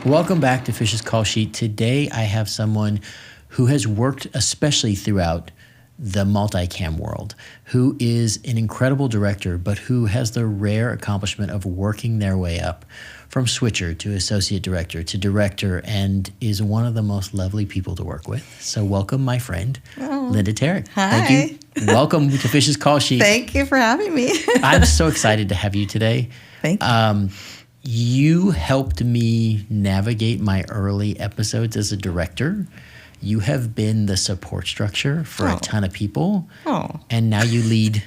Welcome back to Fish's Call Sheet. Today I have someone who has worked especially throughout the multicam world, who is an incredible director, but who has the rare accomplishment of working their way up from switcher to associate director to director, and is one of the most lovely people to work with. So welcome, my friend, Lynda Tarryk. Hi. Thank you. Welcome to Fish's Call Sheet. Thank you for having me. I'm so excited to have you today. Thank you. You helped me navigate my early episodes as a director. You have been the support structure for a ton of people. And now you lead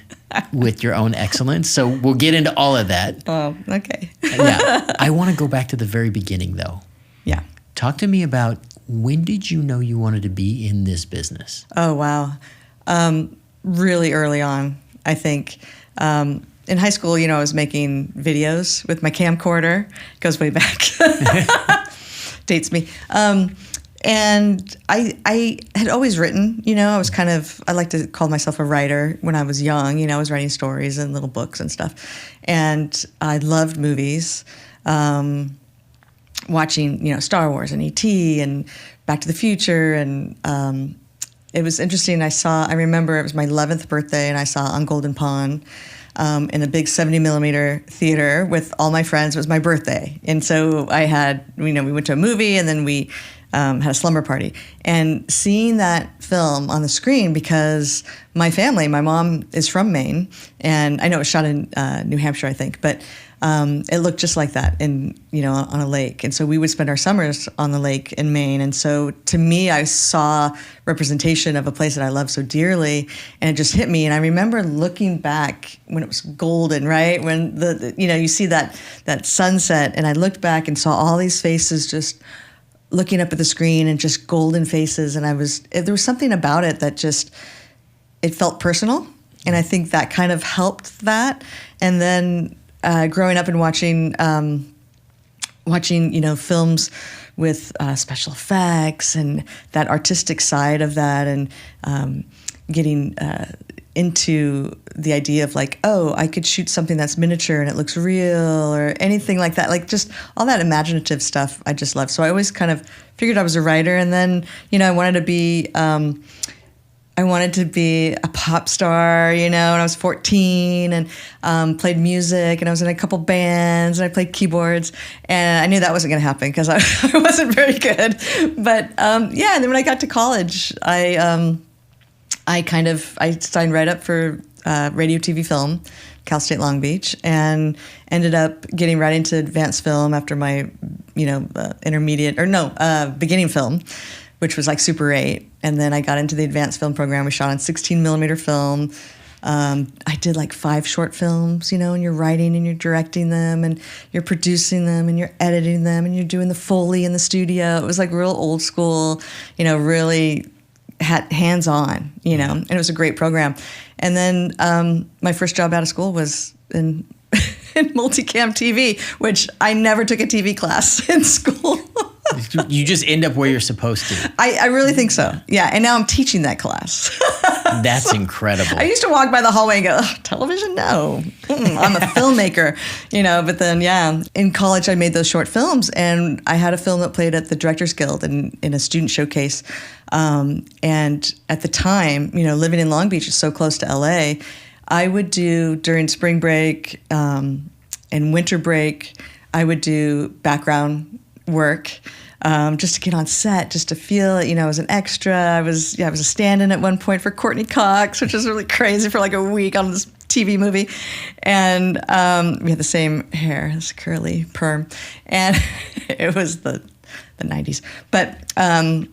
with your own excellence. So we'll get into all of that. Oh, okay. Yeah. I want to go back to the very beginning, though. Yeah. Talk to me about, when did you know you wanted to be in this business? Oh, wow. Really early on, I think. In high school, I was making videos with my camcorder. Goes way back. Dates me. And I had always written, I like to call myself a writer when I was young. I was writing stories and little books and stuff. And I loved movies, watching, Star Wars and E.T. and Back to the Future. And it was interesting. I remember it was my 11th birthday, and I saw On Golden Pond in a big 70 millimeter theater with all my friends. It was my birthday. And so I had, we went to a movie, and then we had a slumber party. And seeing that film on the screen, because my family, my mom is from Maine, and I know it was shot in New Hampshire, I think, but it looked just like that on a lake. And so we would spend our summers on the lake in Maine. And so to me, I saw representation of a place that I love so dearly, and it just hit me. And I remember looking back when it was golden, right? When you see that sunset, and I looked back and saw all these faces just looking up at the screen, and just golden faces. And there was something about it that it felt personal. And I think that kind of helped that. And then growing up and watching films with special effects and that artistic side of that, and getting into the idea of I could shoot something that's miniature and it looks real, or anything like that. Like, just all that imaginative stuff I just loved. So I always kind of figured I was a writer. And then, I wanted to be a pop star, when I was 14, and played music, and I was in a couple bands, and I played keyboards, and I knew that wasn't going to happen because I wasn't very good. But and then when I got to college, I signed right up for radio, TV, film, Cal State Long Beach, and ended up getting right into advanced film after my, beginning film, which was like Super 8. And then I got into the advanced film program. We shot on 16 millimeter film. I did 5 short films, and you're writing and you're directing them, and you're producing them, and you're editing them, and you're doing the Foley in the studio. It was real old school, really hands-on, and it was a great program. And then my first job out of school was in multicam TV, which I never took a TV class in school. You just end up where you're supposed to. I really think so. Yeah. And now I'm teaching that class. That's incredible. I used to walk by the hallway and go, television? No. I'm a filmmaker, But then, in college I made those short films, and I had a film that played at the Directors Guild in a student showcase. And at the time, living in Long Beach is so close to LA, I would do, during spring break and winter break, I would do background work, just to get on set, just to feel it, as an extra. I was a stand-in at one point for Courtney Cox, which was really crazy, for a week on this TV movie. And we had the same hair, this curly perm, and it was the 90s. But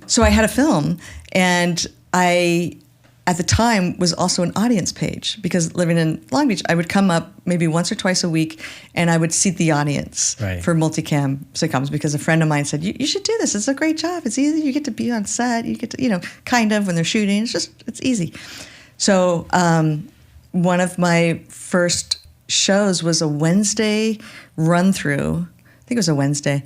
so I had a film, and I, at the time, was also an audience page, because living in Long Beach, I would come up maybe once or twice a week, and I would seat the audience for multicam sitcoms, because a friend of mine said, you should do this. It's a great job. It's easy. You get to be on set. You get to, kind of when they're shooting. It's easy. So one of my first shows was a Wednesday run-through. I think it was a Wednesday,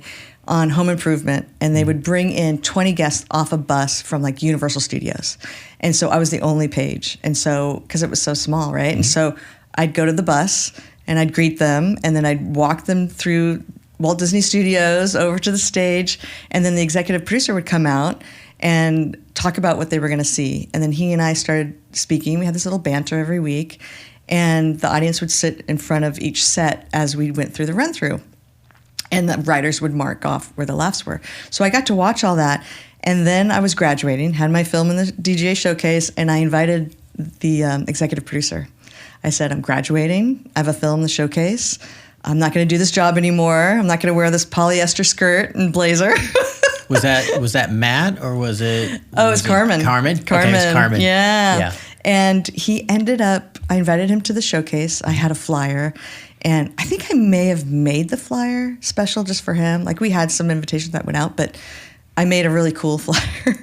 on Home Improvement, and they would bring in 20 guests off a bus from Universal Studios. And so I was the only page. And so, because it was so small, right? Mm-hmm. And so I'd go to the bus, and I'd greet them, and then I'd walk them through, the set, and then I'd show them the set, and then I'd Walt Disney Studios over to the stage, and then the executive producer would come out and talk about what they were going to see. And then he and I started speaking. We had this little banter every week, and the audience would sit in front of each set as we went through the run-through. And the writers would mark off where the laughs were. So I got to watch all that. And then I was graduating, had my film in the DGA showcase, and I invited the executive producer. I said, I'm graduating. I have a film in the showcase. I'm not going to do this job anymore. I'm not going to wear this polyester skirt and blazer. Was that Matt or was it? Oh, it was Carmen. Carmen? Carmen. Okay, it was Carmen. Yeah. And he ended up, I invited him to the showcase. I had a flyer. And I think I may have made the flyer special just for him. Like, we had some invitations that went out, but I made a really cool flyer.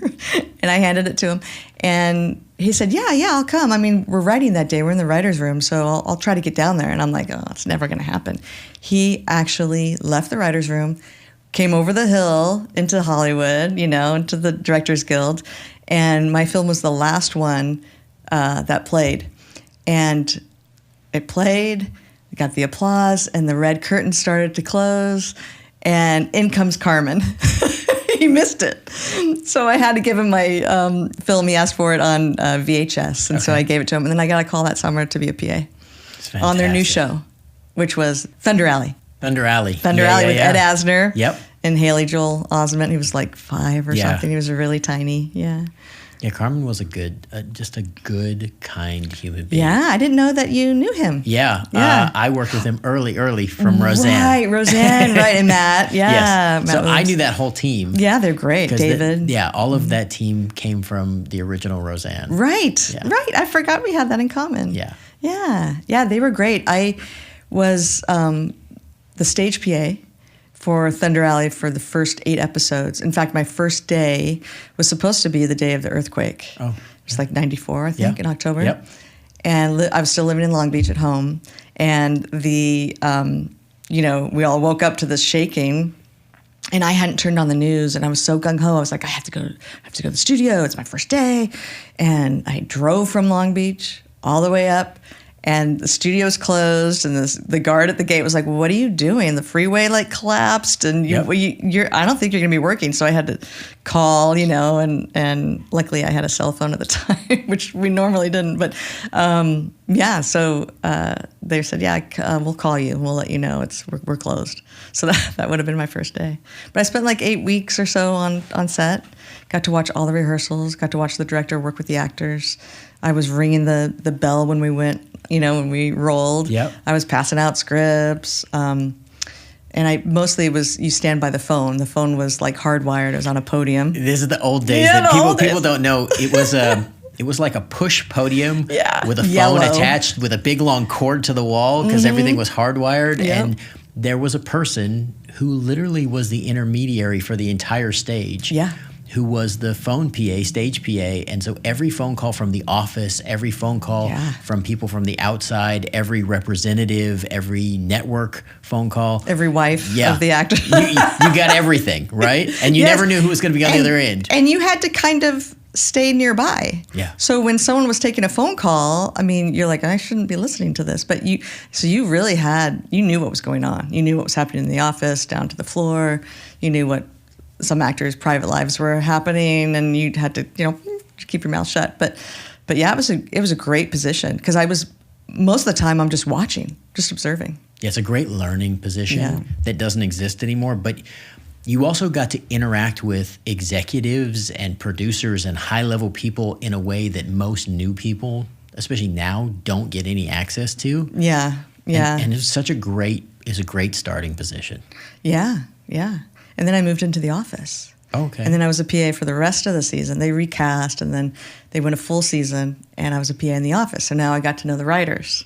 And I handed it to him. And he said, yeah, I'll come. I mean, we're writing that day. We're in the writer's room, so I'll try to get down there. And I'm like, oh, it's never going to happen. He actually left the writer's room, came over the hill into Hollywood, into the Directors Guild. And my film was the last one that played. And it played, got the applause, and the red curtain started to close. And in comes Carmen. He missed it. So I had to give him my film. He asked for it on VHS. And so I gave it to him. And then I got a call that summer to be a PA on their new show, which was Thunder Alley. Thunder Alley. Thunder Alley with Ed Asner. Yep. And Haley Joel Osment. He was like 5 or something. He was really tiny. Yeah. Yeah, Carmen was just a good, kind human being. Yeah, I didn't know that you knew him. Yeah. I worked with him early from Roseanne. Right, Roseanne, right, and Matt. Yeah. Yes. Matt So Williams. I knew that whole team. Yeah, they're great. David. All of that team came from the original Roseanne. Right, Yeah. right. I forgot we had that in common. Yeah. Yeah, they were great. I was the stage PA for Thunder Alley for the first 8 episodes. In fact, my first day was supposed to be the day of the earthquake. Oh. It was like 94, I think, in October. Yep. And I was still living in Long Beach at home. And we all woke up to this shaking. And I hadn't turned on the news, and I was so gung-ho. I was like, I have to go to the studio. It's my first day. And I drove from Long Beach all the way up. And the studio's closed, and the guard at the gate was like, "What are you doing? The freeway collapsed, and I don't think you're going to be working." So I had to call, and luckily I had a cell phone at the time, which we normally didn't. But so they said, we'll call you and we'll let you know we're closed. So that would have been my first day. But I spent like 8 weeks or so on set. Got to watch all the rehearsals. Got to watch the director work with the actors. I was ringing the bell when we went. When we rolled, I was passing out scripts. And I mostly you stand by the phone. The phone was like hardwired. It was on a podium. This is the old days that people don't know. It was like a push podium with a phone attached with a big long cord to the wall because everything was hardwired. Yep. And there was a person who literally was the intermediary for the entire stage. Yeah. Who was the phone PA, stage PA. And so every phone call from the office, every phone call from people from the outside, every representative, every network phone call. Every wife of the actor. you got everything, right? And you never knew who was going to be on the other end. And you had to kind of stay nearby. Yeah. So when someone was taking a phone call, I mean, you're like, I shouldn't be listening to this. But you really you knew what was going on. You knew what was happening in the office, down to the floor. You knew what some actors' private lives were happening, and you had to, keep your mouth shut. But yeah, it was a great position because I was most of the time I'm just watching, just observing. Yeah, it's a great learning position that doesn't exist anymore. But you also got to interact with executives and producers and high-level people in a way that most new people, especially now, don't get any access to. Yeah. And it's a great starting position. Yeah. And then I moved into the office. Okay. And then I was a PA for the rest of the season. They recast, and then they went a full season, and I was a PA in the office. So now I got to know the writers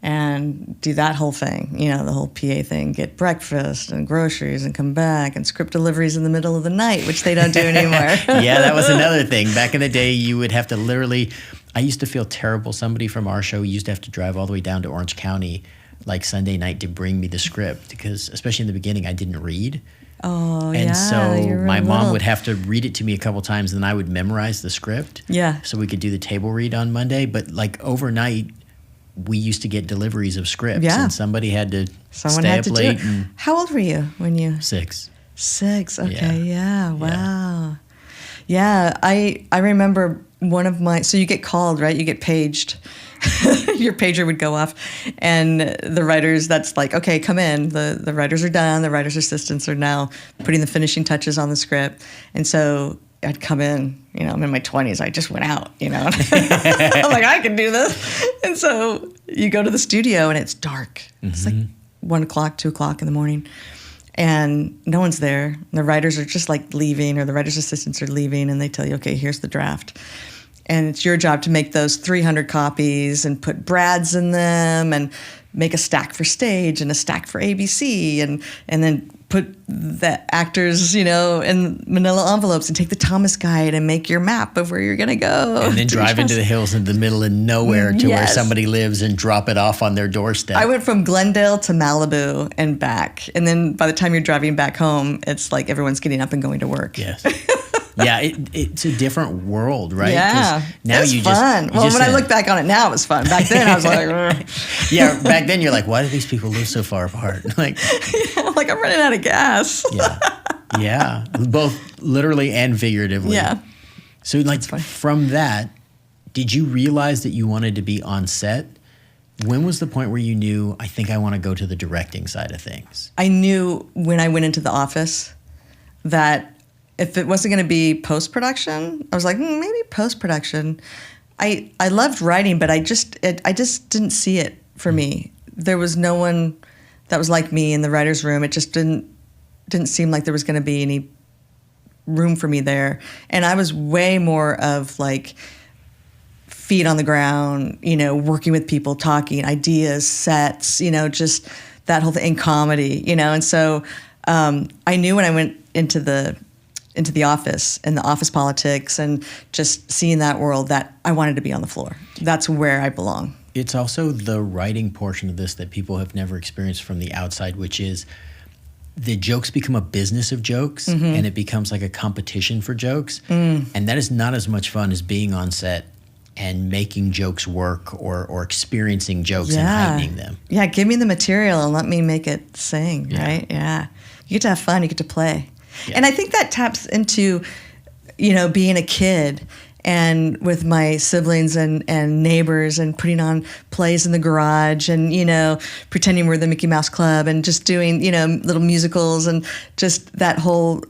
and do that whole thing, the whole PA thing, get breakfast and groceries and come back and script deliveries in the middle of the night, which they don't do anymore. Yeah, that was another thing. Back in the day, you would have to literally, I used to feel terrible. Somebody from our show used to have to drive all the way down to Orange County like Sunday night to bring me the script because, especially in the beginning, I didn't read. Oh, and so my mom would have to read it to me a couple times, and then I would memorize the script. Yeah. So we could do the table read on Monday. But like overnight, we used to get deliveries of scripts, Yeah. and somebody had to Someone stay had up to do late. it. And How old were you when you? 6. 6. Okay. Yeah. Yeah. Wow. Yeah. I remember one of my. So you get called, right? You get paged. Your pager would go off, and the writers. That's like, okay, come in. The writers are done. The writers' assistants are now putting the finishing touches on the script, and so I'd come in. You know, I'm in my 20s. I just went out. You know, I'm like, I can do this. And so you go to the studio, and it's dark. It's like 1 o'clock, 2 o'clock in the morning. And no one's there. The writers are just like leaving, or the writers' assistants are leaving, and they tell you, okay, here's the draft. And it's your job to make those 300 copies and put brads in them and make a stack for stage and a stack for ABC and then put the actors, you know, in manila envelopes and take the Thomas Guide and make your map of where you're going to go. And then drive into the hills in the middle of nowhere to where somebody lives and drop it off on their doorstep. I went from Glendale to Malibu and back. And then by the time you're driving back home, it's like everyone's getting up and going to work. Yes. Yeah, it's a different world, right? Yeah, 'Cause now it's you fun. Just, well, when I look back on it now, it was fun. Back then, I was like, ugh. Yeah, back then you're like, why do these people live so far apart? Like, I'm like, I'm running out of gas. yeah, both literally and figuratively. Yeah. So, like, from that, did you realize that you wanted to be on set? When was the point where you knew, I think I want to go to the directing side of things? I knew when I went into the office that if it wasn't going to be post-production, I was like, maybe post-production. I loved writing, but I just didn't see it for me. There was no one that was like me in the writer's room. It just didn't seem like there was going to be any room for me there. And I was way more of like feet on the ground, you know, working with people, talking, ideas, sets, you know, just that whole thing in comedy, you know. And so I knew when I went into the office and the office politics and just seeing that world that I wanted to be on the floor. That's where I belong. It's also the writing portion of this that people have never experienced from the outside, which is the jokes become a business of jokes and it becomes like a competition for jokes. And that is not as much fun as being on set and making jokes work or experiencing jokes and heightening them. Yeah, give me the material and let me make it sing, right? Yeah. You get to have fun, you get to play. Yeah. And I think that taps into, you know, being a kid and with my siblings and neighbors and putting on plays in the garage and, you know, pretending we're the Mickey Mouse Club and just doing, you know, little musicals and just that whole,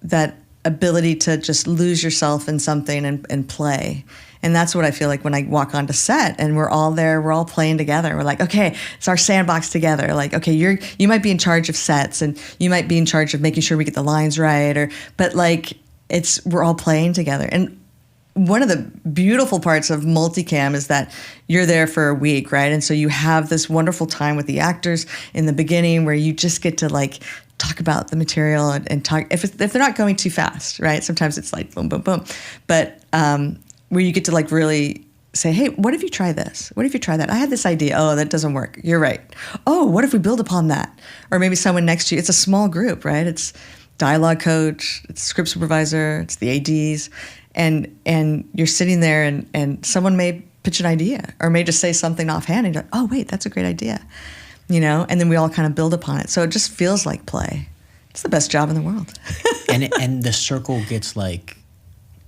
that ability to just lose yourself in something and play. And that's what I feel like when I walk onto set and we're all there, we're all playing together. We're like, okay, it's our sandbox together. Like, okay, you might be in charge of sets and you might be in charge of making sure we get the lines right, but like we're all playing together. And one of the beautiful parts of multicam is that you're there for a week, right? And so you have this wonderful time with the actors in the beginning where you just get to like talk about the material and talk if they're not going too fast, right? Sometimes it's like boom, boom, boom. But where you get to like really say, hey, what if you try this? What if you try that? I had this idea. Oh, that doesn't work. You're right. Oh, what if we build upon that? Or maybe someone next to you. It's a small group, right? It's dialogue coach, it's script supervisor, it's the ADs. And you're sitting there and someone may pitch an idea or may just say something offhand and you're like, oh, wait, that's a great idea. You know, and then we all kind of build upon it. So it just feels like play. It's the best job in the world. and the circle gets like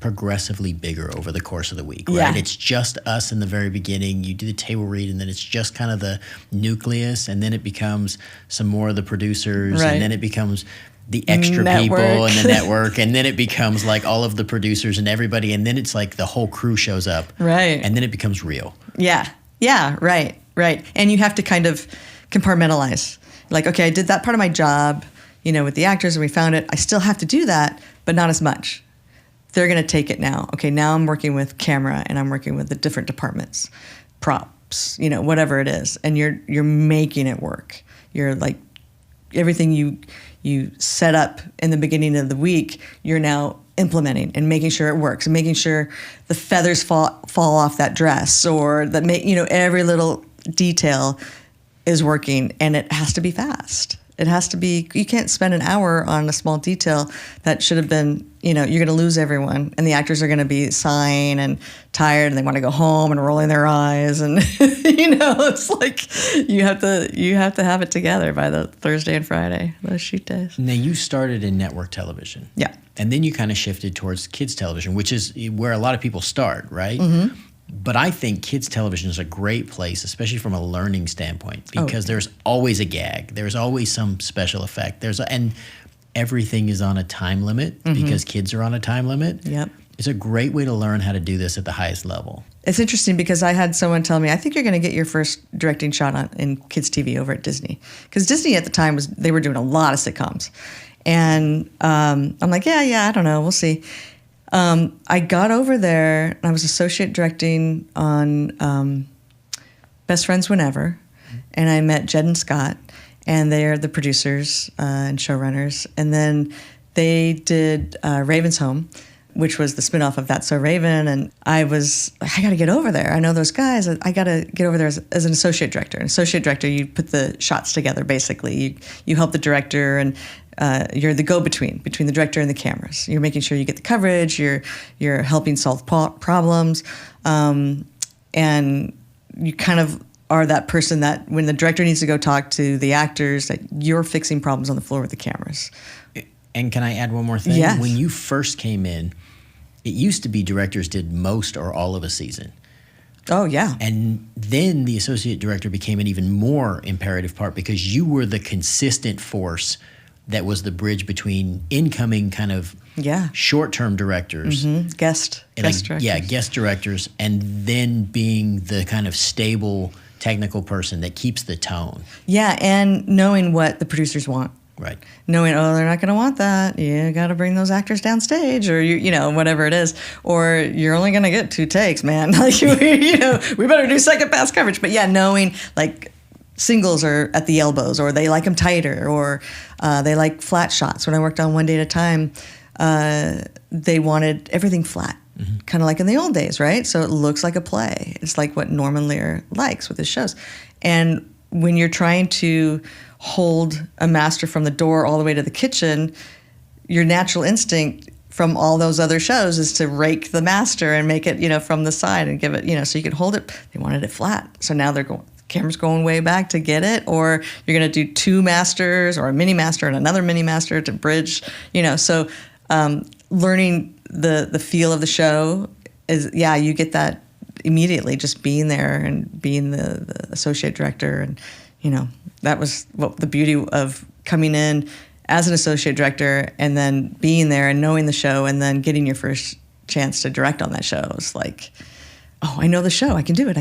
progressively bigger over the course of the week, right? Yeah. It's just us in the very beginning. You do the table read, and then it's just kind of the nucleus, and then it becomes some more of the producers, right. And then it becomes the extra people and the network, and then it becomes like all of the producers and everybody, and then it's like the whole crew shows up, right? And then it becomes real. Yeah, right. And you have to kind of compartmentalize. Like, okay, I did that part of my job, you know, with the actors, and we found it. I still have to do that, but not as much. They're going to take it now. Okay, now I'm working with camera and I'm working with the different departments, props, you know, whatever it is, and you're making it work. You're like everything you set up in the beginning of the week, you're now implementing and making sure it works and making sure the feathers fall off that dress or that every little detail is working, and it has to be fast. It has to be, you can't spend an hour on a small detail that should have been, you're going to lose everyone. And the actors are going to be sighing and tired and they want to go home and rolling their eyes. And, it's like you have to have it together by the Thursday and Friday, those shoot days. Now, you started in network television. Yeah. And then you kind of shifted towards kids television, which is where a lot of people start, right? Mm-hmm. But I think kids television is a great place, especially from a learning standpoint, because there's always a gag. There's always some special effect. And everything is on a time limit because kids are on a time limit. Yep. It's a great way to learn how to do this at the highest level. It's interesting because I had someone tell me, I think you're going to get your first directing shot in kids TV over at Disney. Because Disney at the time, they were doing a lot of sitcoms. And I'm like, yeah, I don't know. We'll see. I got over there, and I was associate directing on Best Friends Whenever, and I met Jed and Scott, and they're the producers and showrunners. And then they did Raven's Home, which was the spinoff of That's So Raven, and I got to get over there. I know those guys. I got to get over there as an associate director. An associate director, you put the shots together, basically. You help the director, and you're the go-between between the director and the cameras. You're making sure you get the coverage. You're helping solve problems, and you kind of are that person that when the director needs to go talk to the actors, that you're fixing problems on the floor with the cameras. And can I add one more thing? Yes. When you first came in, it used to be directors did most or all of a season. Oh, yeah. And then the associate director became an even more imperative part because you were the consistent force that was the bridge between incoming kind of short-term directors. Mm-hmm. Guest directors. Yeah, guest directors, and then being the kind of stable technical person that keeps the tone. Yeah, and knowing what the producers want. Right. Knowing, they're not going to want that. You got to bring those actors downstage, or whatever it is. Or you're only going to get 2 takes, man. Like we better do second pass coverage. But yeah, knowing like singles are at the elbows, or they like them tighter, or they like flat shots. When I worked on One Day at a Time, they wanted everything flat, kind of like in the old days, right? So it looks like a play. It's like what Norman Lear likes with his shows. And when you're trying to hold a master from the door all the way to the kitchen, your natural instinct from all those other shows is to rake the master and make it, from the side and give it, so you can hold it. They wanted it flat. So now the camera's going way back to get it, or you're going to do 2 masters or a mini master and another mini master to bridge, So learning the feel of the show is, you get that immediately just being there and being the associate director. And, that was what the beauty of coming in as an associate director and then being there and knowing the show and then getting your first chance to direct on that show. It's like, I know the show. I can do it.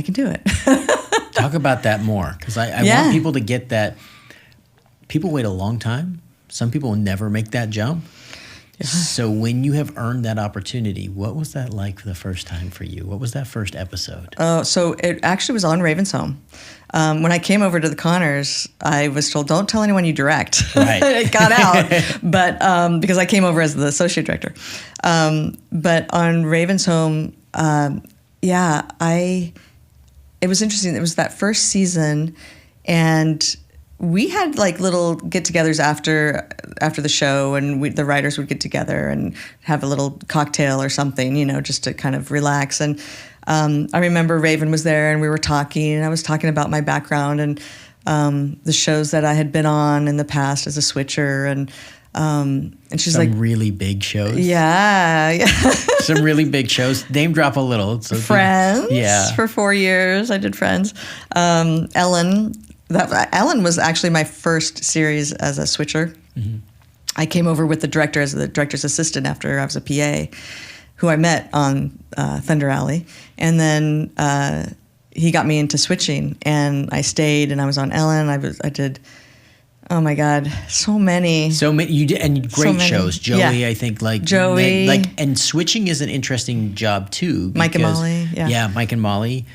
Talk about that more, because I want people to get that. People wait a long time. Some people never make that jump. Yeah. So when you have earned that opportunity, what was that like for the first time for you? What was that first episode? So it actually was on Raven's Home. When I came over to the Connors, I was told, don't tell anyone you direct. Right. It got out, but because I came over as the associate director. But on Raven's Home, it was interesting. It was that first season, and we had like little get-togethers after the show, and the writers would get together and have a little cocktail or something, just to kind of relax. And I remember Raven was there, and we were talking, and I was talking about my background and the shows that I had been on in the past as a switcher, and she's Some like, really big shows. Yeah. Some really big shows. Name drop a little. So Friends. Yeah. For 4 years, I did Friends. Ellen. Ellen was actually my first series as a switcher. Mm-hmm. I came over with the director as the director's assistant after I was a PA, who I met on Thunder Alley. And then he got me into switching, and I stayed, and I was on Ellen. I did, oh my God, so many. You did, and great shows. Joey, I think, Joey. And switching is an interesting job too. Mike and Molly. Yeah, Mike and Molly.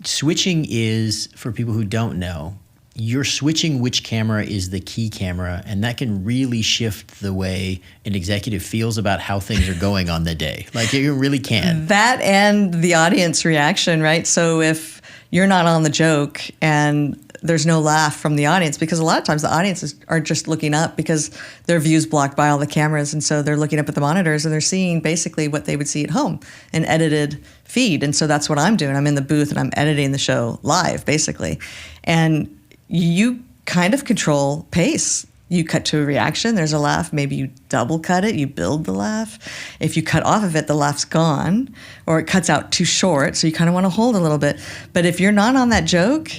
Switching is, for people who don't know, you're switching which camera is the key camera, and that can really shift the way an executive feels about how things are going on the day. Like, it really can. That and the audience reaction, right? So if you're not on the joke and there's no laugh from the audience, because a lot of times the audiences are just looking up because their view's blocked by all the cameras. And so they're looking up at the monitors and they're seeing basically what they would see at home, an edited feed. And so that's what I'm doing. I'm in the booth and I'm editing the show live, basically. And you kind of control pace. You cut to a reaction, there's a laugh, maybe you double cut it, you build the laugh. If you cut off of it, the laugh's gone, or it cuts out too short, so you kind of want to hold a little bit. But if you're not on that joke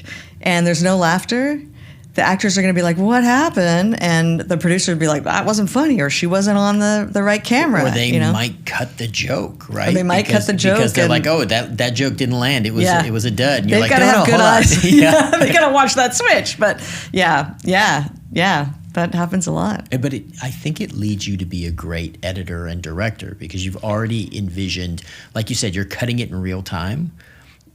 and there's no laughter, the actors are going to be like, what happened? And the producer would be like, that wasn't funny, or she wasn't on the right camera. Or they might cut the joke, right? Or they might cut the joke. Because they're like, oh, that joke didn't land. It was a dud. And you're They've like, got to have good eyes. Yeah. They got to watch that switch. But yeah. That happens a lot. But I think it leads you to be a great editor and director, because you've already envisioned, like you said, you're cutting it in real time.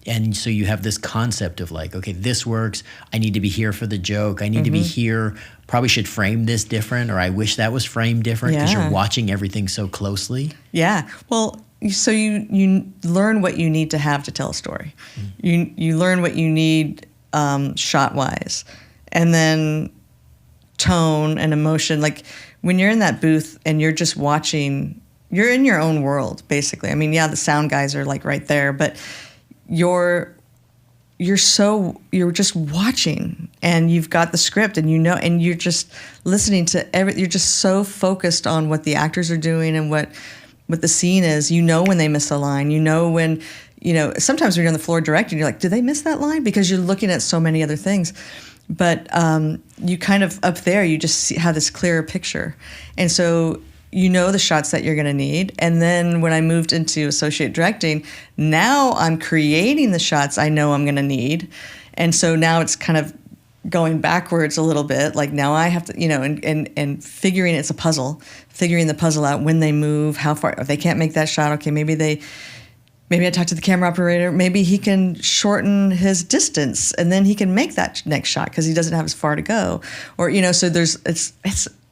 And so you have this concept of like, okay, this works. I need to be here for the joke. I need to be here. Probably should frame this different, or I wish that was framed different, because you're watching everything so closely. Yeah. Well, so you learn what you need to have to tell a story. You learn what you need shot-wise. And then tone and emotion. Like when you're in that booth and you're just watching, you're in your own world, basically. I mean, yeah, the sound guys are like right there, but you're just watching, and you've got the script, and and you're just listening to you're just so focused on what the actors are doing and what the scene is. When they miss a line, when, sometimes when you're on the floor directing, you're like, did they miss that line? Because you're looking at so many other things. But you kind of up there, you just have this clearer picture. And so the shots that you're going to need. And then when I moved into associate directing, now I'm creating the shots I know I'm going to need. And so now it's kind of going backwards a little bit. Like now I have to, and figuring it's a puzzle, figuring the puzzle out when they move, how far, if they can't make that shot, okay, maybe I talk to the camera operator. Maybe he can shorten his distance, and then he can make that next shot because he doesn't have as far to go. Or so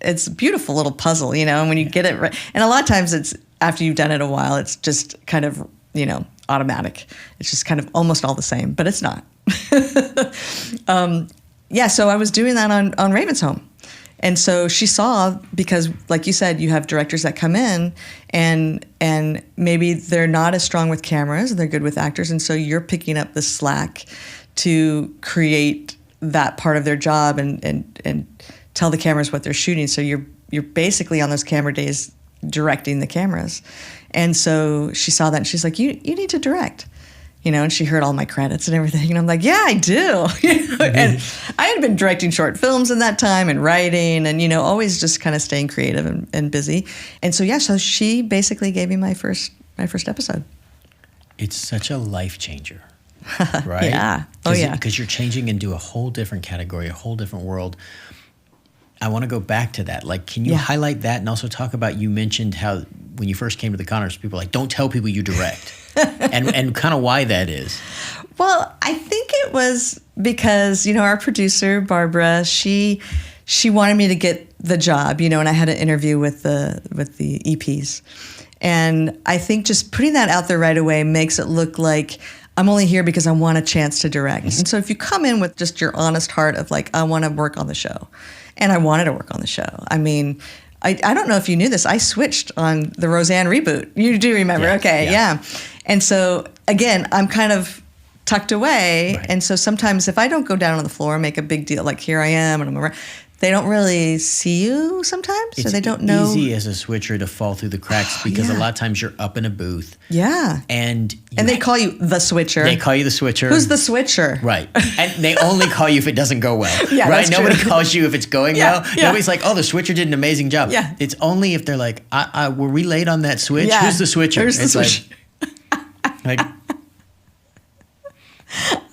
it's a beautiful little puzzle, and when you get it right. And a lot of times it's after you've done it a while, it's just kind of automatic. It's just kind of almost all the same, but it's not. So I was doing that on Raven's Home. And so she saw, because like you said, you have directors that come in and maybe they're not as strong with cameras, they're good with actors, and so you're picking up the slack to create that part of their job and tell the cameras what they're shooting. So you're basically on those camera days directing the cameras. And so she saw that and she's like, you need to direct. And she heard all my credits and everything. And I'm like, yeah, I do. And I had been directing short films in that time and writing and, always just kind of staying creative and busy. And so, so she basically gave me my first episode. It's such a life changer, right? Yeah. Oh, yeah. Because you're changing into a whole different category, a whole different world. I want to go back to that. Like, can you highlight that and also talk about, you mentioned how when you first came to the Connors, people were like, don't tell people you direct. and kind of why that is. Well, I think it was because, our producer, Barbara, she wanted me to get the job, and I had an interview with the EPs. And I think just putting that out there right away makes it look like I'm only here because I want a chance to direct. And so if you come in with just your honest heart of like, I want to work on the show. And I wanted to work on the show. I mean, I don't know if you knew this. I switched on the Roseanne reboot. You do remember. Yeah, okay, yeah. And so, again, I'm kind of tucked away. Right. And so sometimes if I don't go down on the floor and make a big deal, like here I am and I'm around, they don't really see you sometimes. It's so they don't know. Easy as a switcher to fall through the cracks because a lot of times you're up in a booth. Yeah. And they call you the switcher. They call you the switcher. Who's the switcher? Right. And they only call you if it doesn't go well. Yeah, right? that's Nobody true. calls you if it's going well. Yeah. Nobody's like, oh, the switcher did an amazing job. Yeah. It's only if they're like, were we late on that switch? Yeah. Who's the switcher? Who's the switcher? Like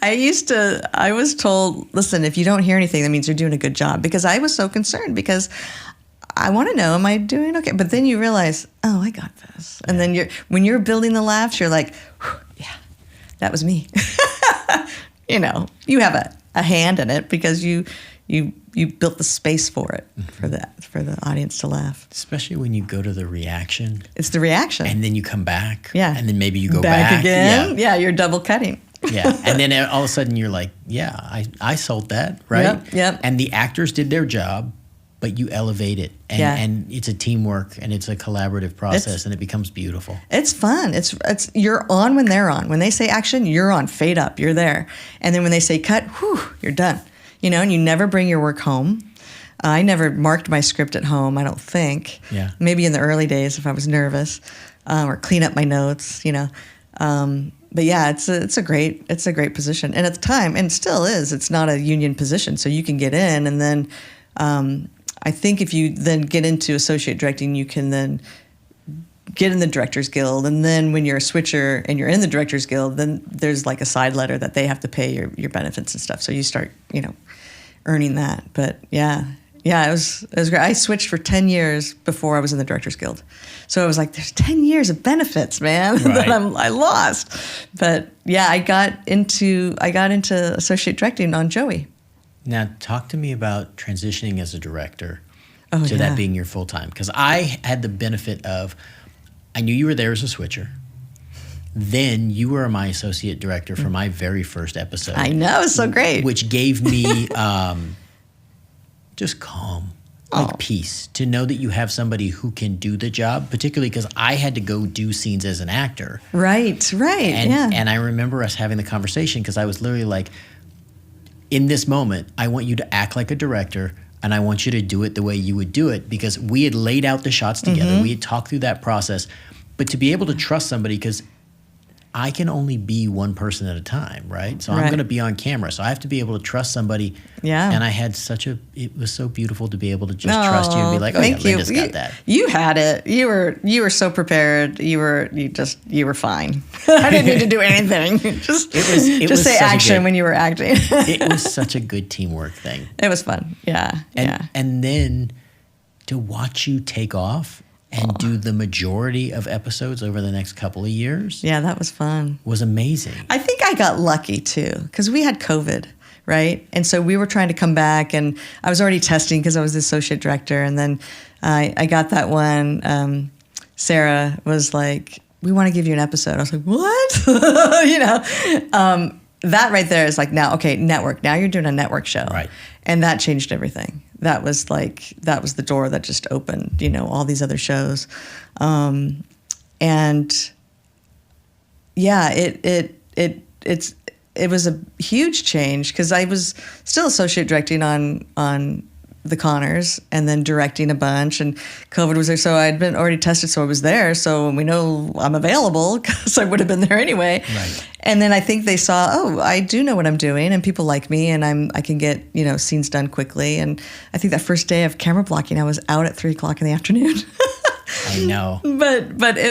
I was told, listen, if you don't hear anything, that means you're doing a good job, because I was so concerned because I want to know, am I doing okay? But then you realize, oh, I got this. And then when you're building the laughs, you're like, yeah, that was me. You have a hand in it because you built the space for it, for the audience to laugh. Especially when you go to the reaction. It's the reaction. And then you come back. Yeah. And then maybe you go back again. Yeah, you're double cutting. Yeah. And then all of a sudden you're like, yeah, I sold that, right? Yep. And the actors did their job, but you elevate it. And it's a teamwork and it's a collaborative process and it becomes beautiful. It's fun. It's you're on when they're on. When they say action, you're on. Fade up, you're there. And then when they say cut, whew, you're done. And you never bring your work home. I never marked my script at home, I don't think. Yeah. Maybe in the early days if I was nervous, or clean up my notes, But yeah, it's a great position. And at the time, and still is, it's not a union position, so you can get in. And then I think if you then get into associate directing, you can then get in the Directors Guild. And then when you're a switcher and you're in the Directors Guild, then there's like a side letter that they have to pay your benefits and stuff. So you start, earning that. But yeah, it was great. I switched for 10 years before I was in the Directors Guild. So I was like, there's 10 years of benefits, man, that I lost. But yeah, I got into associate directing on Joey. Now, talk to me about transitioning as a director to that being your full time. Because I had the benefit of, I knew you were there as a switcher. Then you were my associate director for my very first episode. I know, it's so great. Which gave me just calm, like peace, to know that you have somebody who can do the job, particularly because I had to go do scenes as an actor. Right, And I remember us having the conversation because I was literally like, in this moment, I want you to act like a director and I want you to do it the way you would do it, because we had laid out the shots together. We had talked through that process. But to be able to trust somebody, because I can only be one person at a time, right? So I'm going to be on camera. So I have to be able to trust somebody. Yeah. And I had it was so beautiful to be able to just trust you and be like, oh yeah, Lynda's got that. You had it. You were so prepared. You were fine. I didn't need to do anything. Just say action when you were acting. It was such a good teamwork thing. It was fun. Yeah. And then to watch you take off and do the majority of episodes over the next couple of years. Yeah, that was fun. Was amazing. I think I got lucky too, because we had COVID, right? And so we were trying to come back, and I was already testing because I was the associate director. And then I got that one. Sarah was like, we want to give you an episode. I was like, what? That right there is like, now, okay, network. Now you're doing a network show. Right. And that changed everything. That was the door that just opened, all these other shows. And yeah, it was a huge change because I was still associate directing on the Connors and then directing a bunch, and COVID was there. So I'd been already tested. So I was there. So we know I'm available because I would have been there anyway. Right. And then I think they saw, I do know what I'm doing and people like me and I can get, scenes done quickly. And I think that first day of camera blocking, I was out at 3:00 in the afternoon. I know.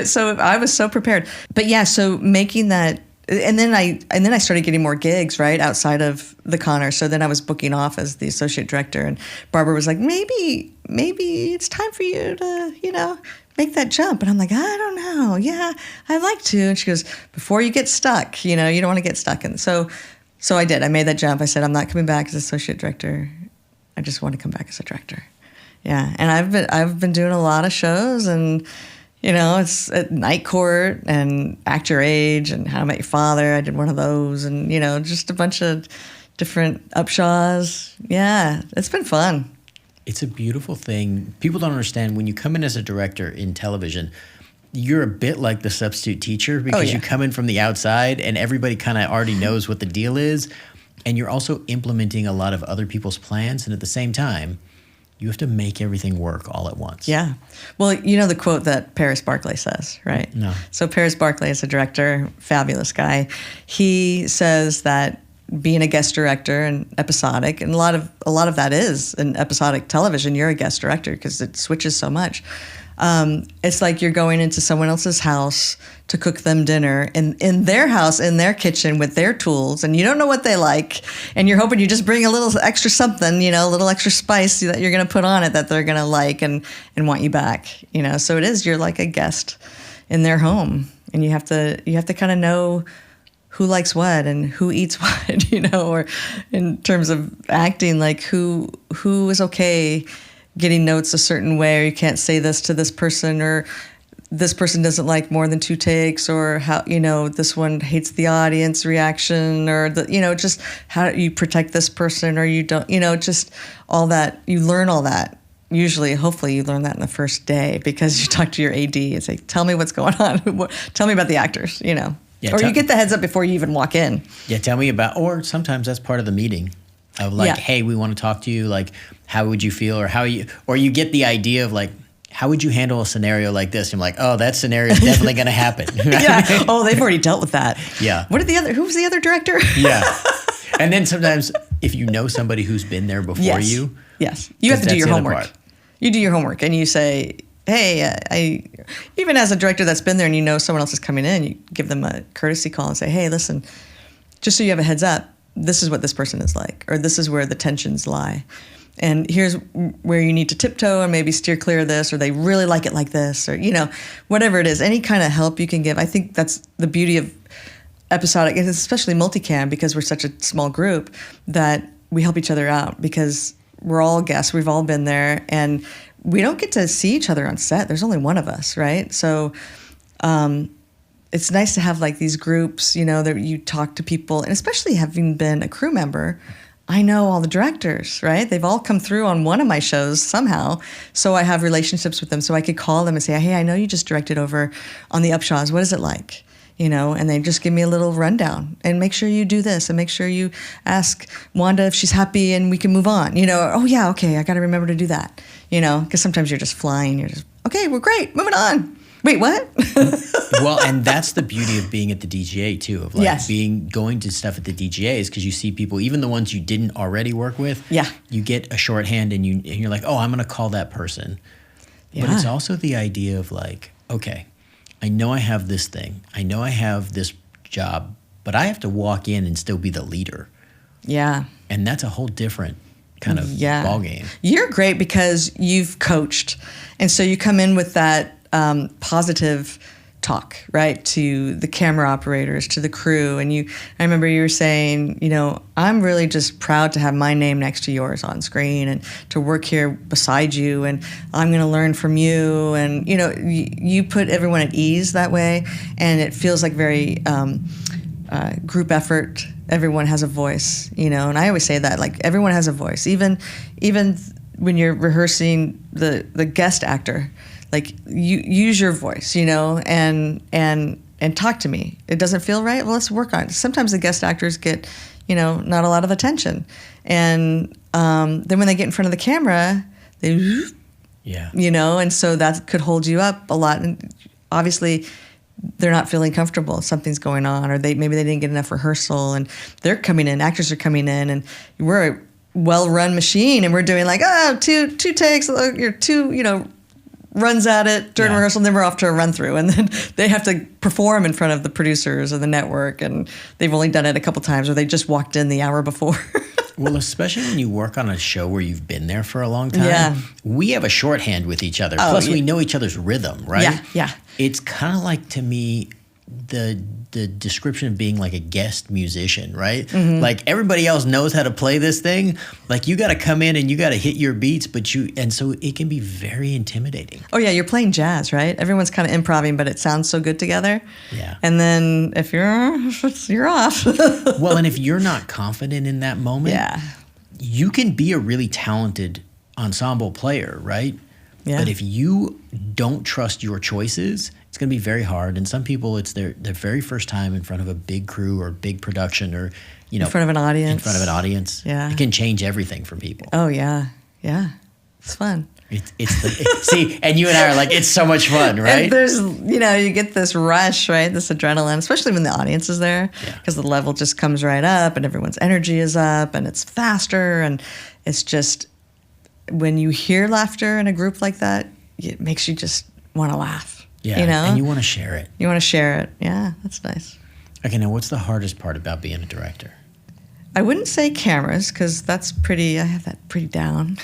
So I was so prepared. But yeah, so making that, and then I started getting more gigs, right, outside of the Connor. So then I was booking off as the associate director, and Barbara was like, maybe it's time for you to, make that jump. And I'm like, I don't know. Yeah, I'd like to. And she goes, before you get stuck, you don't want to get stuck. And so I did. I made that jump. I said, I'm not coming back as associate director. I just want to come back as a director. Yeah, and I've been doing a lot of shows, and it's at Night Court and Act Your Age and How to Met Your Father. I did one of those, and just a bunch of different Upshaws. Yeah, it's been fun. It's a beautiful thing. People don't understand when you come in as a director in television, you're a bit like the substitute teacher because you come in from the outside and everybody kind of already knows what the deal is, and you're also implementing a lot of other people's plans, and at the same time, you have to make everything work all at once. Yeah. Well, the quote that Paris Barclay says, right? No. So Paris Barclay is a director, fabulous guy. He says that being a guest director and episodic, and a lot of that is in episodic television, you're a guest director because it switches so much. It's like you're going into someone else's house to cook them dinner in their house, in their kitchen with their tools, and you don't know what they like, and you're hoping you just bring a little extra something, a little extra spice that you're going to put on it that they're going to like and want you back, So it is, you're like a guest in their home, and you have to kind of know who likes what and who eats what, or in terms of acting, like who is okay getting notes a certain way, or you can't say this to this person, or this person doesn't like more than 2 takes, or how, this one hates the audience reaction, or just how you protect this person, or you don't, just all that. You learn all that. Usually, hopefully, you learn that in the first day, because you talk to your AD and say, "Tell me what's going on. Tell me about the actors." Yeah, or you get the heads up before you even walk in. Yeah, tell me about. Or sometimes that's part of the meeting. Of like, hey, we want to talk to you. Like, how would you feel, or you get the idea of like, how would you handle a scenario like this? And I'm like, oh, that scenario is definitely going to happen. Yeah. Oh, they've already dealt with that. Yeah. Who was the other director? Yeah. And then sometimes if you know somebody who's been there before you. Yes. You have to do your homework. You do your homework and you say, hey, even as a director that's been there and someone else is coming in, you give them a courtesy call and say, hey, listen, just so you have a heads up, this is what this person is like, or this is where the tensions lie. And here's where you need to tiptoe and maybe steer clear of this, or they really like it like this, or, whatever it is, any kind of help you can give. I think that's the beauty of episodic, and especially multicam, because we're such a small group, that we help each other out, because we're all guests. We've all been there, and we don't get to see each other on set. There's only one of us, right? So it's nice to have like these groups, that you talk to people, and especially having been a crew member, I know all the directors, right? They've all come through on one of my shows somehow. So I have relationships with them. So I could call them and say, hey, I know you just directed over on the Upshaws. What is it like? And they just give me a little rundown, and make sure you do this, and make sure you ask Wanda if she's happy and we can move on, oh yeah, okay, I got to remember to do that, because sometimes you're just flying. You're just, okay, we're great, moving on. Wait, what? Well, and that's the beauty of being at the DGA too, of like yes. going to stuff at the DGA, is because you see people, even the ones you didn't already work with. Yeah. You get a shorthand and you're like, oh, I'm going to call that person. Yeah. But it's also the idea of like, okay, I know I have this thing. I know I have this job, but I have to walk in and still be the leader. Yeah. And that's a whole different kind of ball game. You're great because you've coached. And so you come in with that positive talk, right, to the camera operators, to the crew. And I remember you were saying, I'm really just proud to have my name next to yours on screen, and to work here beside you, and I'm going to learn from you. And, you put everyone at ease that way, and it feels like very group effort. Everyone has a voice, and I always say that, like, everyone has a voice, even when you're rehearsing the guest actor. Like, you use your voice, and talk to me. It doesn't feel right? Well, let's work on it. Sometimes the guest actors get, not a lot of attention. And then when they get in front of the camera, they, and so that could hold you up a lot. And obviously, they're not feeling comfortable. Something's going on, or maybe they didn't get enough rehearsal, and they're coming in, actors are coming in, and we're a well-run machine, and we're doing like, two takes, you're two, runs at it during rehearsal, and then we're off to a run-through, and then they have to perform in front of the producers or the network, and they've only done it a couple times, or they just walked in the hour before. Well, especially when you work on a show where you've been there for a long time, we have a shorthand with each other. Plus, we know each other's rhythm, right? Yeah. It's kind of like, to me, the description of being like a guest musician, right? Mm-hmm. Like, everybody else knows how to play this thing. Like, you got to come in and you got to hit your beats, and so it can be very intimidating. Oh yeah, you're playing jazz, right? Everyone's kind of improvising, but it sounds so good together. Yeah. And then if you're off. Well, and if you're not confident in that moment, you can be a really talented ensemble player, right? Yeah. But if you don't trust your choices, it's going to be very hard. And some people, it's their very first time in front of a big crew or big production, or, in front of an audience. Yeah. It can change everything for people. Oh, yeah. Yeah. It's fun. See, and you and I are like, it's so much fun, right? And there's, you get this rush, right? This adrenaline, especially when the audience is there, because the level just comes right up, and everyone's energy is up, and it's faster. And it's just, when you hear laughter in a group like that, it makes you just want to laugh. Yeah, and you want to share it. Yeah, that's nice. Okay, now what's the hardest part about being a director? I wouldn't say cameras, because I have that pretty down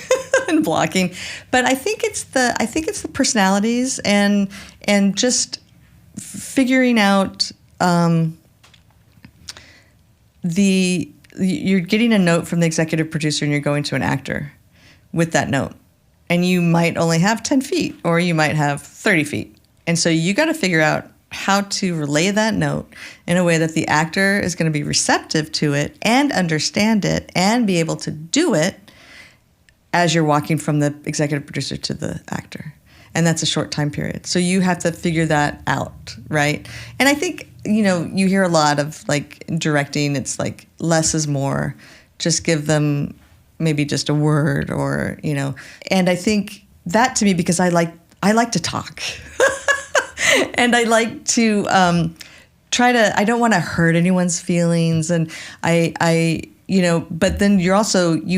and blocking. But I think it's the personalities and just figuring out you're getting a note from the executive producer, and you're going to an actor with that note. And you might only have 10 feet, or you might have 30 feet, And so you got to figure out how to relay that note in a way that the actor is going to be receptive to it and understand it and be able to do it as you're walking from the executive producer to the actor. And that's a short time period. So you have to figure that out, right? And I think, you hear a lot of like directing, it's like less is more. Just give them maybe just a word or, and I think that to me, because I like to talk and I like to I don't want to hurt anyone's feelings. And but then you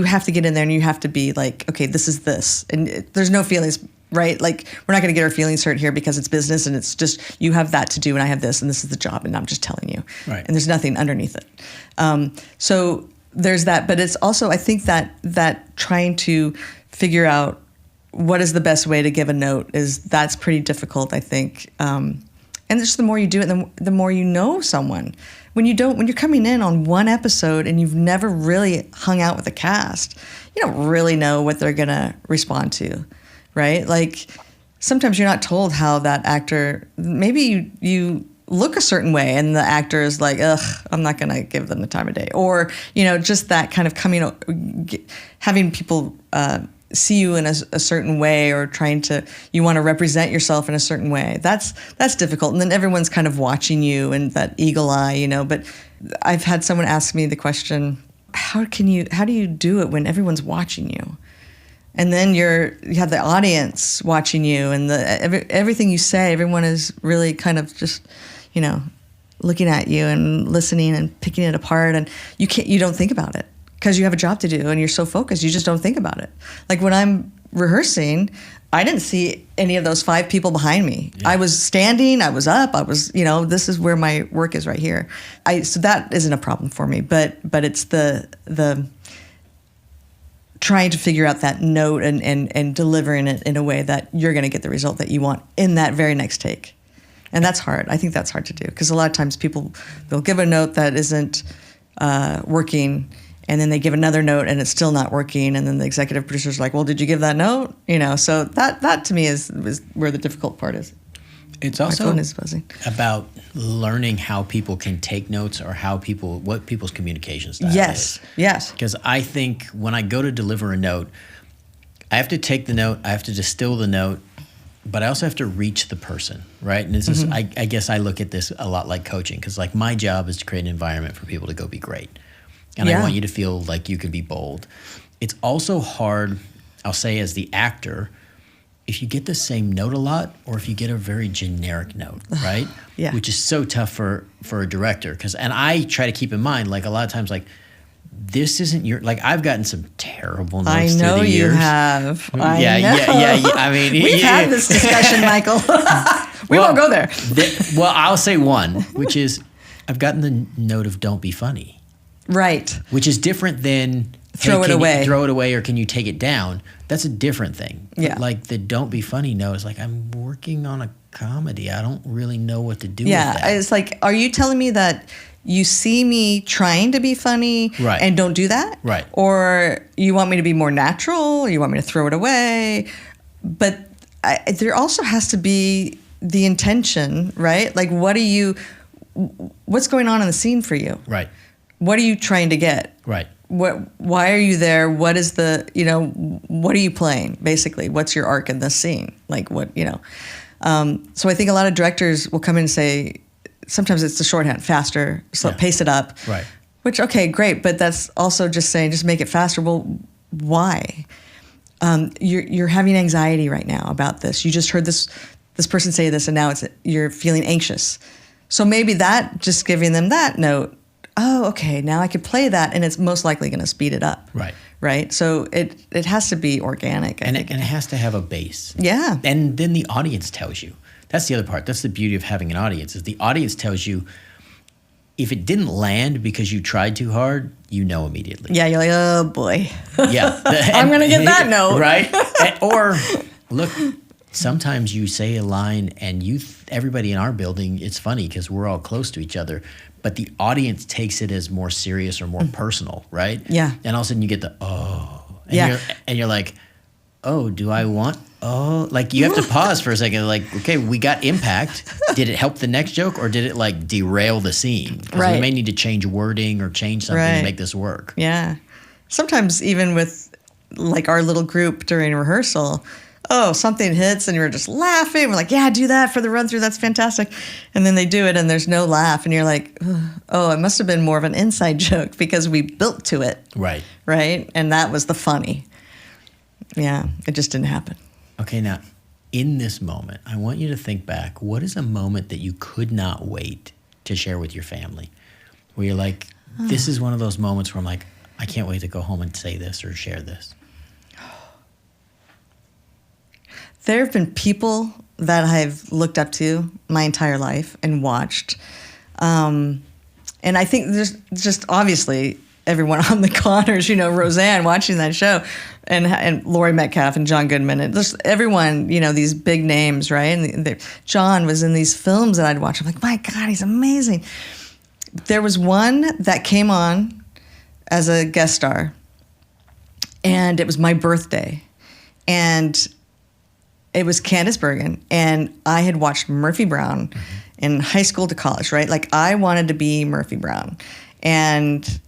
have to get in there and you have to be like, okay, this is this. And there's no feelings, right? Like, we're not going to get our feelings hurt here because it's business and it's just, you have that to do and I have this and this is the job and I'm just telling you. Right. And there's nothing underneath it. So there's that. But it's also, I think that trying to figure out what is the best way to give a note that's pretty difficult, I think. And just the more you do it, the more you know someone. When you're coming in on one episode and you've never really hung out with the cast, you don't really know what they're going to respond to, right? Like, sometimes you're not told how that actor, maybe you look a certain way and the actor is like, ugh, I'm not going to give them the time of day. Or, just that kind of having people see you in a certain way or you want to represent yourself in a certain way. That's difficult. And then everyone's kind of watching you and that eagle eye, but I've had someone ask me the question, how do you do it when everyone's watching you? And then you have the audience watching you and everything you say, everyone is really kind of just, looking at you and listening and picking it apart. And you don't think about it. Because you have a job to do and you're so focused, you just don't think about it. Like when I'm rehearsing, I didn't see any of those 5 people behind me. Yeah. I was standing, I was up, I was, this is where my work is right here. So that isn't a problem for me, but it's the trying to figure out that note and delivering it in a way that you're going to get the result that you want in that very next take. And that's hard. I think that's hard to do because a lot of times they'll give a note that isn't working. And then they give another note and it's still not working. And then the executive producer's like, well, did you give that note? So that to me is where the difficult part is. It's also about learning how people can take notes or what people's communication style is. Yes. Because I think when I go to deliver a note, I have to take the note, I have to distill the note, but I also have to reach the person, right? And this is, I guess I look at this a lot like coaching because like my job is to create an environment for people to go be great. And I want you to feel like you can be bold. It's also hard, I'll say as the actor, if you get the same note a lot or if you get a very generic note, right? Yeah. Which is so tough for a director. And I try to keep in mind, like a lot of times, like, this isn't I've gotten some terrible notes through the years. You have. Yeah. I mean, we've had this discussion, Michael. We won't go there. I'll say one, which is I've gotten the note of don't be funny. Right. Which is different than throw it away or can you take it down? That's a different thing. Yeah. But like the don't be funny note is like, I'm working on a comedy. I don't really know what to do with that. Yeah. It's like, are you telling me that you see me trying to be funny and don't do that? Right. Or you want me to be more natural? Or you want me to throw it away? But there also has to be the intention, right? Like, what's going on in the scene for you? Right. What are you trying to get? Right. Why are you there? What is what are you playing? Basically, what's your arc in this scene? Like what, So I think a lot of directors will come in and say, sometimes it's the shorthand, faster, pace it up. Right. Which, okay, great, but that's also just saying, just make it faster. Well, why? You're having anxiety right now about this. You just heard this person say this, and now you're feeling anxious. So maybe just giving them that note. Oh, okay, now I could play that, and it's most likely going to speed it up. Right. Right? So it has to be organic, I think. And it has to have a base. Yeah. And then the audience tells you. That's the other part. That's the beauty of having an audience, is the audience tells you if it didn't land because you tried too hard, you know immediately. Yeah, you're like, oh, boy. Yeah. I'm going to get that note. Right? Or, look, sometimes you say a line and everybody in our building, it's funny because we're all close to each other, but the audience takes it as more serious or more personal, right? Yeah. And all of a sudden you get the, oh. And you're like, oh, do I want Oh, like you have to pause for a second. Like, okay, we got impact. Did it help the next joke, or did it like derail the scene? Because Right. we may need to change wording or change something Right. to make this work. Yeah. Sometimes even with like our little group during rehearsal, something hits and you're just laughing. We're like, yeah, do that for the run through. That's fantastic. And then they do it and there's no laugh. And you're like, oh, it must have been more of an inside joke because we built to it. Right. Right. And that was the funny. Yeah. It just didn't happen. Okay, now in this moment, I want you to think back. What is a moment that you could not wait to share with your family? Where you're like, this is one of those moments where I'm like, I can't wait to go home and say this or share this. There have been people that I've looked up to my entire life and watched. And I think there's just obviously everyone on the Connors, Roseanne watching that show, and Laurie Metcalf and John Goodman, and just everyone, these big names, right? And John was in these films that I'd watch. I'm like, my God, he's amazing. There was one that came on as a guest star, and it was my birthday, and it was Candice Bergen, and I had watched Murphy Brown in high school to college, right? Like I wanted to be Murphy Brown, and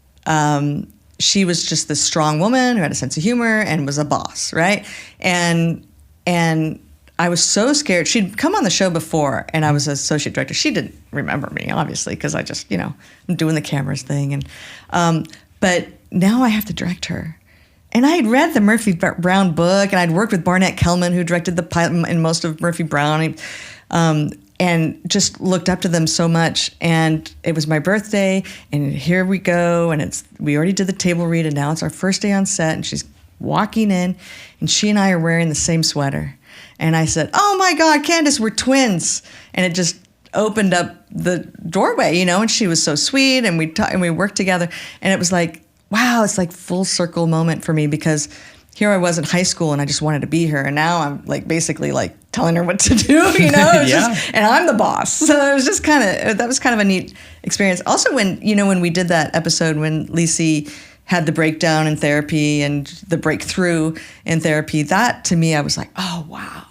she was just this strong woman who had a sense of humor and was a boss, right? And I was so scared. She'd come on the show before, and I was associate director. She didn't remember me, obviously, because I just, I'm doing the cameras thing. And but now I have to direct her. And I had read the Murphy Brown book, and I'd worked with Barnett Kellman, who directed the pilot and most of Murphy Brown, and just looked up to them so much. And it was my birthday, and here we go, and we already did the table read, and now it's our first day on set, and she's walking in, and she and I are wearing the same sweater. And I said, oh my God, Candice, we're twins. And it just opened up the doorway, and she was so sweet, and we worked together, and it was like, wow, it's like full circle moment for me, because here I was in high school and I just wanted to be her, and now I'm like basically like telling her what to do, Yeah. And I'm the boss. So it was just that was kind of a neat experience. Also, when we did that episode when Lisi had the breakdown in therapy and the breakthrough in therapy, that to me I was like, oh wow,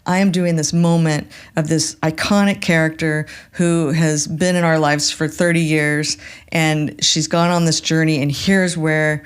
I am doing this moment of this iconic character who has been in our lives for 30 years, and she's gone on this journey, and here's where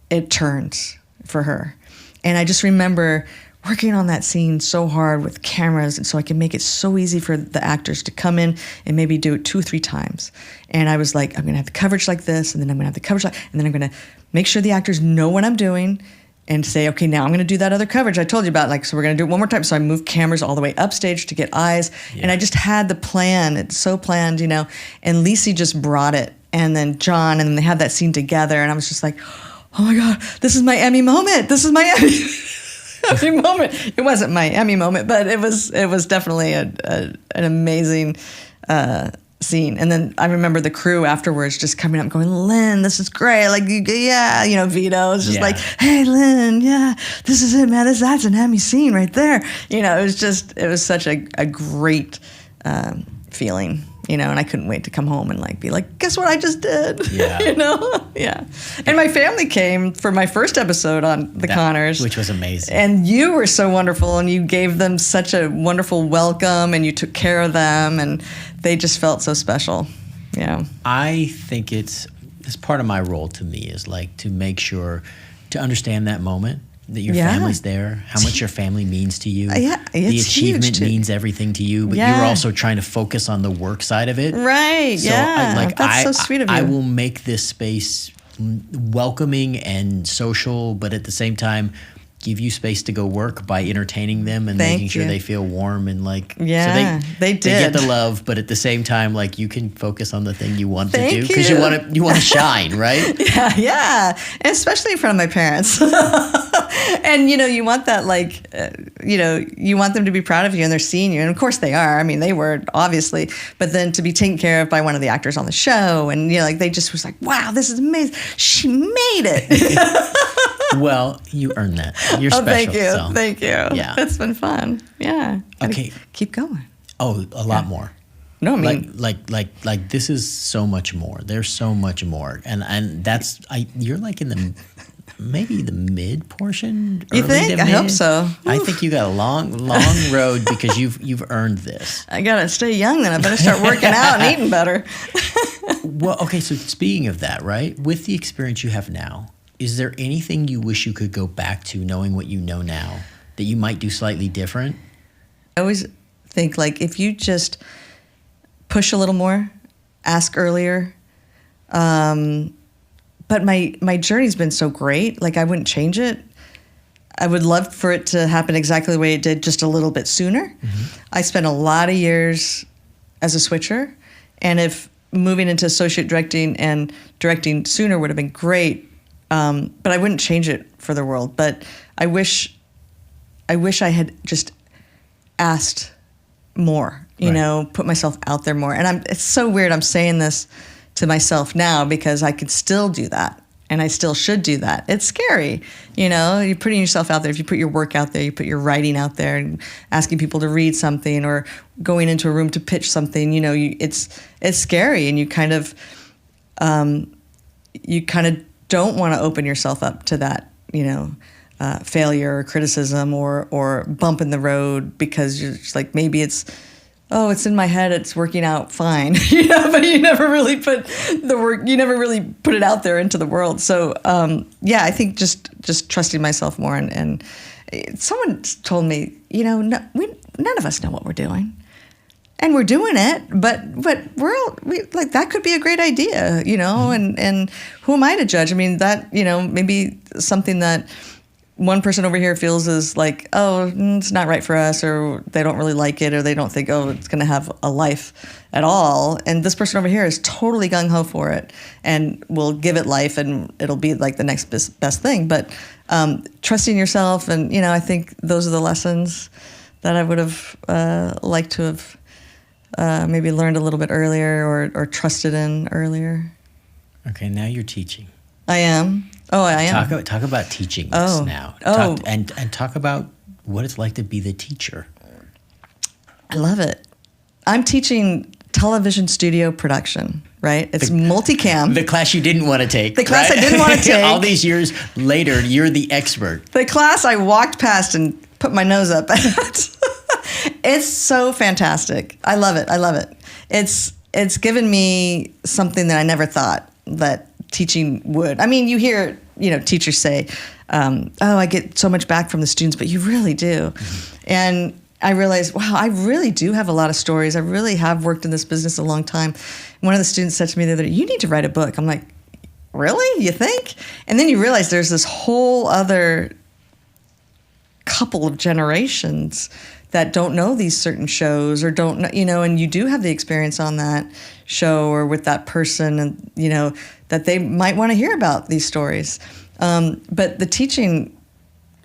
it turns for her. And I just remember working on that scene so hard with cameras, and so I could make it so easy for the actors to come in and maybe do it 2 or 3 times. And I was like, I'm going to have the coverage like this, and then I'm going to have the coverage and then I'm going to make sure the actors know what I'm doing, and say, okay, now I'm going to do that other coverage I told you about. So we're going to do it one more time. So I moved cameras all the way upstage to get eyes. Yeah. And I just had the plan. It's so planned, and Lisi just brought it. And then John, and then they had that scene together. And I was just like, oh my God, this is my Emmy moment. This is my Emmy moment. It wasn't my Emmy moment, but it was definitely an amazing scene. And then I remember the crew afterwards just coming up going, Lynn, this is great. Like, yeah, Vito was just like, hey, Lynn, yeah, this is it, man. That's an Emmy scene right there. It was such a great feeling, and I couldn't wait to come home and be like, guess what I just did? Yeah. Yeah. And my family came for my first episode on The Connors. Which was amazing. And you were so wonderful, and you gave them such a wonderful welcome, and you took care of them, and they just felt so special. Yeah. I think it's part of my role to me is to make sure to understand that moment, that your family's there, how much your family means to you. Yeah, the it's achievement huge means everything to you, but you're also trying to focus on the work side of it. Right, So that's so sweet of you. I will make this space welcoming and social, but at the same time, give you space to go work by entertaining them and making sure they feel warm and Yeah, so they did. They get the love, but at the same time, you can focus on the thing you want to do because you. you want to shine, right? Yeah, and especially in front of my parents. And you want that, you want them to be proud of you, and they're seeing you, and of course they are. I mean, they were obviously, but then to be taken care of by one of the actors on the show, and they just was like, wow, this is amazing. She made it. Well, you earned that. You're special. Thank you. So. Thank you. Yeah. It's been fun. Yeah. Okay. Keep going. Oh, a lot more. No, I mean. Like this is so much more. There's so much more. And you're in the maybe the mid portion. You think? I hope so. I think you got a long road because you've earned this. I gotta stay young then. I better start working out and eating better. Well, okay, so speaking of that, right? With the experience you have now, is there anything you wish you could go back to knowing what you know now that you might do slightly different? I always think, like, if you just push a little more, ask earlier. But my journey's been so great. Like, I wouldn't change it. I would love for it to happen exactly the way it did, just a little bit sooner. Mm-hmm. I spent a lot of years as a switcher. And if moving into associate directing and directing sooner would have been great, but I wouldn't change it for the world. But I wish I had just asked more, you know, put myself out there more. And it's so weird I'm saying this to myself now because I could still do that and I still should do that. It's scary, you know, you're putting yourself out there. If you put your work out there, you put your writing out there and asking people to read something or going into a room to pitch something, you know, it's scary and you kind of don't want to open yourself up to that, you know, failure or criticism or bump in the road because you're just like, maybe it's in my head, it's working out fine, you know, but you never really put the work, you never really put it out there into the world. So, I think just trusting myself more and someone told me, you know, none of us know what we're doing. And we're doing it, but we like that could be a great idea, you know, and who am I to judge? I mean, that, you know, maybe something that one person over here feels is like, oh, it's not right for us, or they don't really like it, or they don't think, oh, it's going to have a life at all. And this person over here is totally gung-ho for it and will give it life and it'll be like the next best thing. But trusting yourself and, you know, I think those are the lessons that I would have liked to have maybe learned a little bit earlier or trusted in earlier. Okay, now you're teaching. I am. Oh, I am. Talk about teaching this now. And talk about what it's like to be the teacher. I love it. I'm teaching television studio production, right? It's multicam. The class you didn't want to take. The class I didn't want to take. All these years later, you're the expert. The class I walked past and put my nose up at. It's so fantastic. I love it. It's given me something that I never thought that teaching would. I mean, you hear, you know, teachers say, I get so much back from the students, but you really do. Mm-hmm. And I realized, wow, I really do have a lot of stories. I really have worked in this business a long time. One of the students said to me the other day, you need to write a book. I'm like, really? You think? And then you realize there's this whole other couple of generations that don't know these certain shows or don't know, you know, and you do have the experience on that show or with that person and, you know, that they might want to hear about these stories. But the teaching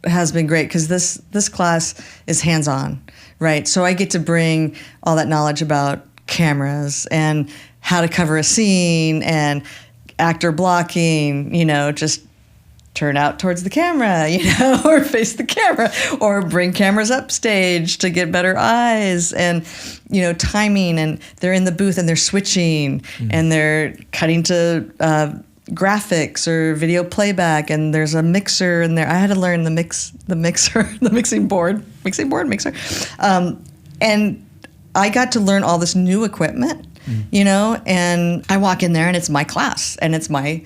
has been great because this class is hands-on, right? So I get to bring all that knowledge about cameras and how to cover a scene and actor blocking, you know, just turn out towards the camera, you know, or face the camera, or bring cameras upstage to get better eyes and, you know, timing. And they're in the booth and they're switching and they're cutting to graphics or video playback. And there's a mixer in there. I had to learn the mixing board. And I got to learn all this new equipment, you know, and I walk in there and it's my class and it's my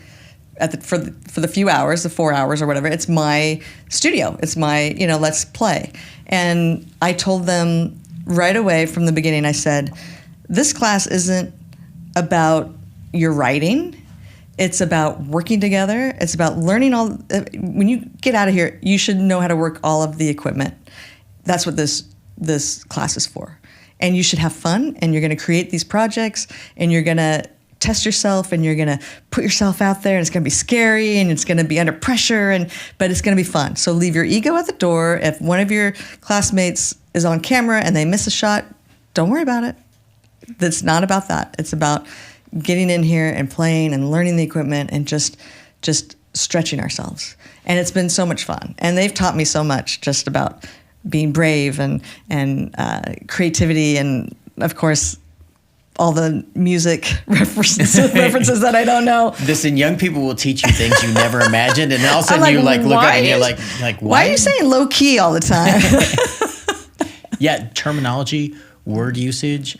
for the few hours, the 4 hours or whatever, it's my studio. It's my, you know, let's play. And I told them right away from the beginning, I said, this class isn't about your writing. It's about working together. It's about learning all. When you get out of here, you should know how to work all of the equipment. That's what this class is for. And you should have fun, and you're going to create these projects, and you're going to test yourself, and you're going to put yourself out there, and it's going to be scary, and it's going to be under pressure, but it's going to be fun. So leave your ego at the door. If one of your classmates is on camera and they miss a shot, don't worry about it. It's not about that. It's about getting in here and playing and learning the equipment and just stretching ourselves. And it's been so much fun. And they've taught me so much just about being brave and creativity and, of course, all the music references that I don't know. Listen, young people will teach you things you never imagined, and all of a sudden I'm you like look up and you're like, why are you saying low key all the time? Yeah, terminology, word usage,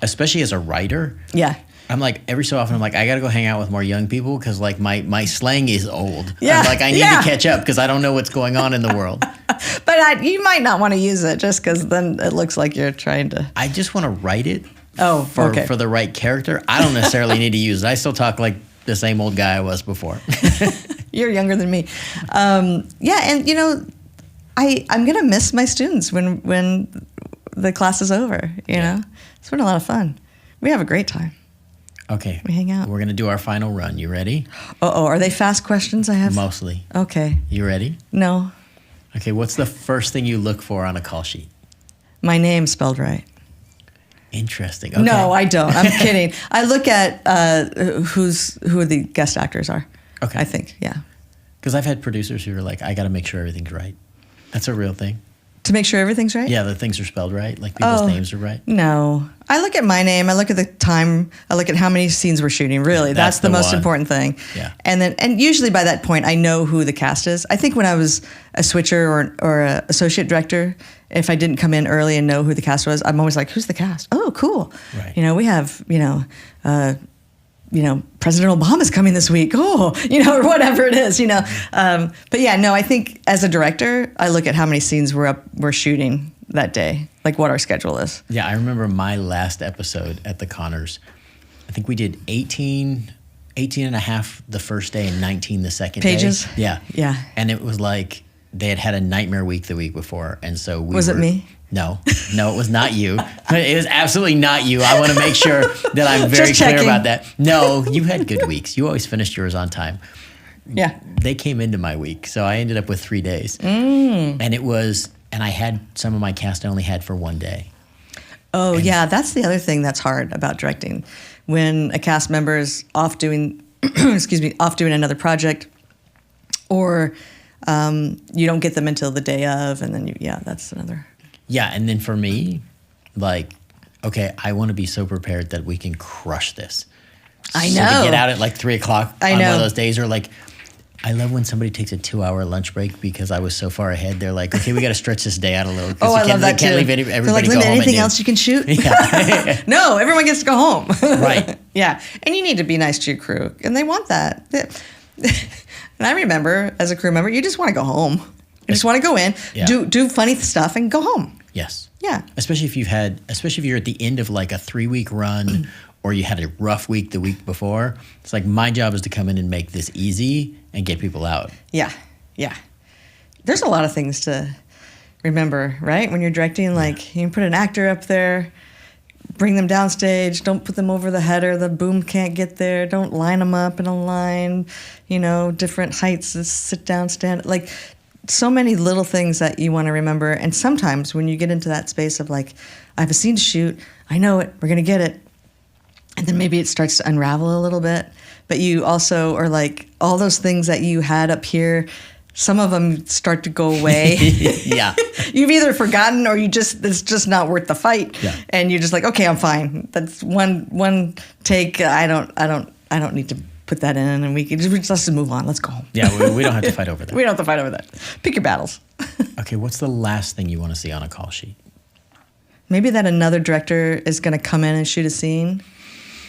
especially as a writer. Yeah. I'm like, every so often, I'm like, I got to go hang out with more young people because, like, my slang is old. Yeah. I'm like, I need to catch up because I don't know what's going on in the world. But you might not want to use it just because then it looks like you're trying to. I just want to write it for the right character. I don't necessarily need to use it. I still talk like the same old guy I was before. You're younger than me. Yeah, and, I'm going to miss my students when the class is over, you know? It's been a lot of fun. We have a great time. Okay. We hang out. We're going to do our final run. You ready? Are they fast questions I have? Mostly. Okay. You ready? No. Okay, what's the first thing you look for on a call sheet? My name spelled right. Interesting. Okay. No, I don't. I'm kidding. I look at who the guest actors are. Okay. I think, yeah. Because I've had producers who are like, I got to make sure everything's right. That's a real thing. To make sure everything's right? Yeah, the things are spelled right, like people's names are right. No. I look at my name. I look at the time. I look at how many scenes we're shooting. Really, that's the most important thing. Yeah. And usually by that point, I know who the cast is. I think when I was a switcher or an associate director, if I didn't come in early and know who the cast was, I'm always like, who's the cast? Oh, cool. Right. We have, President Obama's coming this week. Oh, or whatever it is, But yeah, no, I think as a director, I look at how many scenes we're shooting that day, like what our schedule is. Yeah, I remember my last episode at the Connors. I think we did 18 and a half the first day and 19 the second Pages? day. Yeah. Yeah. And it was like they had a nightmare week the week before. And so Was it me? No, it was not you. It was absolutely not you. I want to make sure that I'm very clear about that. No, you had good weeks. You always finished yours on time. Yeah. They came into my week, so I ended up with 3 days. And I had some of my cast I only had for 1 day. Oh, yeah, that's the other thing that's hard about directing. When a cast member is off doing, off doing another project, or you don't get them until the day of, and then that's another. Yeah, and then for me, like, okay, I want to be so prepared that we can crush this. I So know. to get out at like 3 o'clock I on know. one of those days, or like, I love when somebody takes a 2-hour lunch break because I was so far ahead. They're like, okay, we got to stretch this day out a little. Oh, I love that Can't too. leave They're everybody like, go Lynda, home anything at noon. else you can shoot? Yeah. No, everyone gets to go home. Right. Yeah, and you need to be nice to your crew, and they want that. And I remember, as a crew member, you just want to go home. You just want to go in, do funny stuff, and go home. Yes. Yeah. Especially if you're at the end of like a 3-week run or you had a rough week the week before. It's like my job is to come in and make this easy and get people out. Yeah. Yeah. There's a lot of things to remember, right? When you're directing, like you can put an actor up there, bring them downstage, don't put them over the header, the boom can't get there, don't line them up in a line, different heights, sit down, stand, like so many little things that you want to remember. And sometimes when you get into that space of like, I have a scene to shoot, I know it, we're going to get it. And then maybe it starts to unravel a little bit. But you also are like, all those things that you had up here, some of them start to go away. Yeah. You've either forgotten or it's just not worth the fight. Yeah. And you're just like, okay, I'm fine. That's one take. I don't need to put that in, and let's just move on. Let's go home. Yeah, we don't have to fight over that. We don't have to fight over that. Pick your battles. Okay, what's the last thing you want to see on a call sheet? Maybe that another director is going to come in and shoot a scene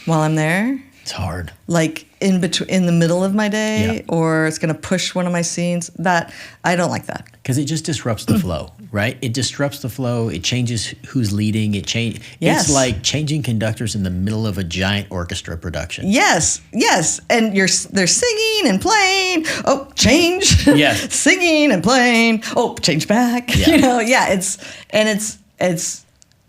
while I'm there. It's hard. Like in the middle of my day, Yeah. or it's going to push one of my scenes. That I don't like that. Because it just disrupts the flow, right? It disrupts the flow. It changes who's leading. Yes. It's like changing conductors in the middle of a giant orchestra production. Yes, and they're singing and playing. Oh, change. Yes. Singing and playing. Oh, change back. Yeah. It's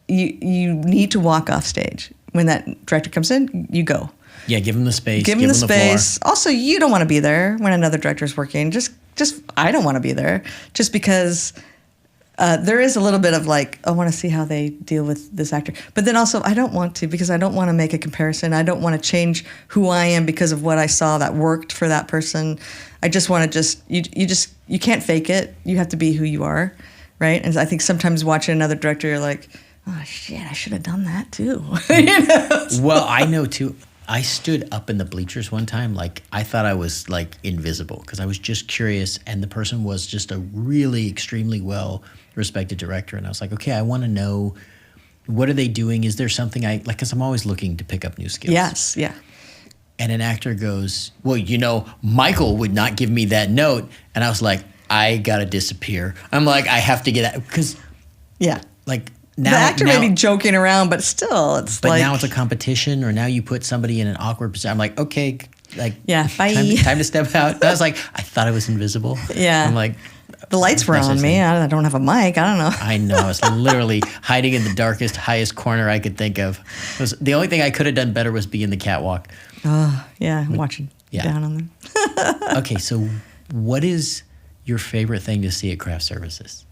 you need to walk off stage when that director comes in. You go. Yeah, give them the space. Give them the space. floor. Also, you don't want to be there when another director's working. Just I don't want to be there. Just because there is a little bit of like, I want to see how they deal with this actor. But then also, I don't want to, because I don't want to make a comparison. I don't want to change who I am because of what I saw that worked for that person. I just want to you can't fake it. You have to be who you are, right? And I think sometimes watching another director, you're like, oh shit, I should have done that too. You know? Well, I know too. I stood up in the bleachers one time, like I thought I was like invisible because I was just curious, and the person was just a really extremely well respected director, and I was like, okay, I want to know, what are they doing? Is there something I like? Because I'm always looking to pick up new skills. Yes, yeah. And an actor goes, well, you know, Michael would not give me that note, and I was like, I gotta disappear. I'm like, I have to get out because, Yeah. like. Now, the actor may be joking around, but still, it's but like... now it's a competition, or now you put somebody in an awkward position. I'm like, okay, like, Yeah, bye. Time to step out. And I was like, I thought I was invisible. Yeah. I'm like, the lights were on me. I don't have a mic. I don't know. I know. I was literally hiding in the darkest, highest corner I could think of. It was, the only thing I could have done better was be in the catwalk. Oh, yeah, watching down on them. Okay, so what is your favorite thing to see at craft services?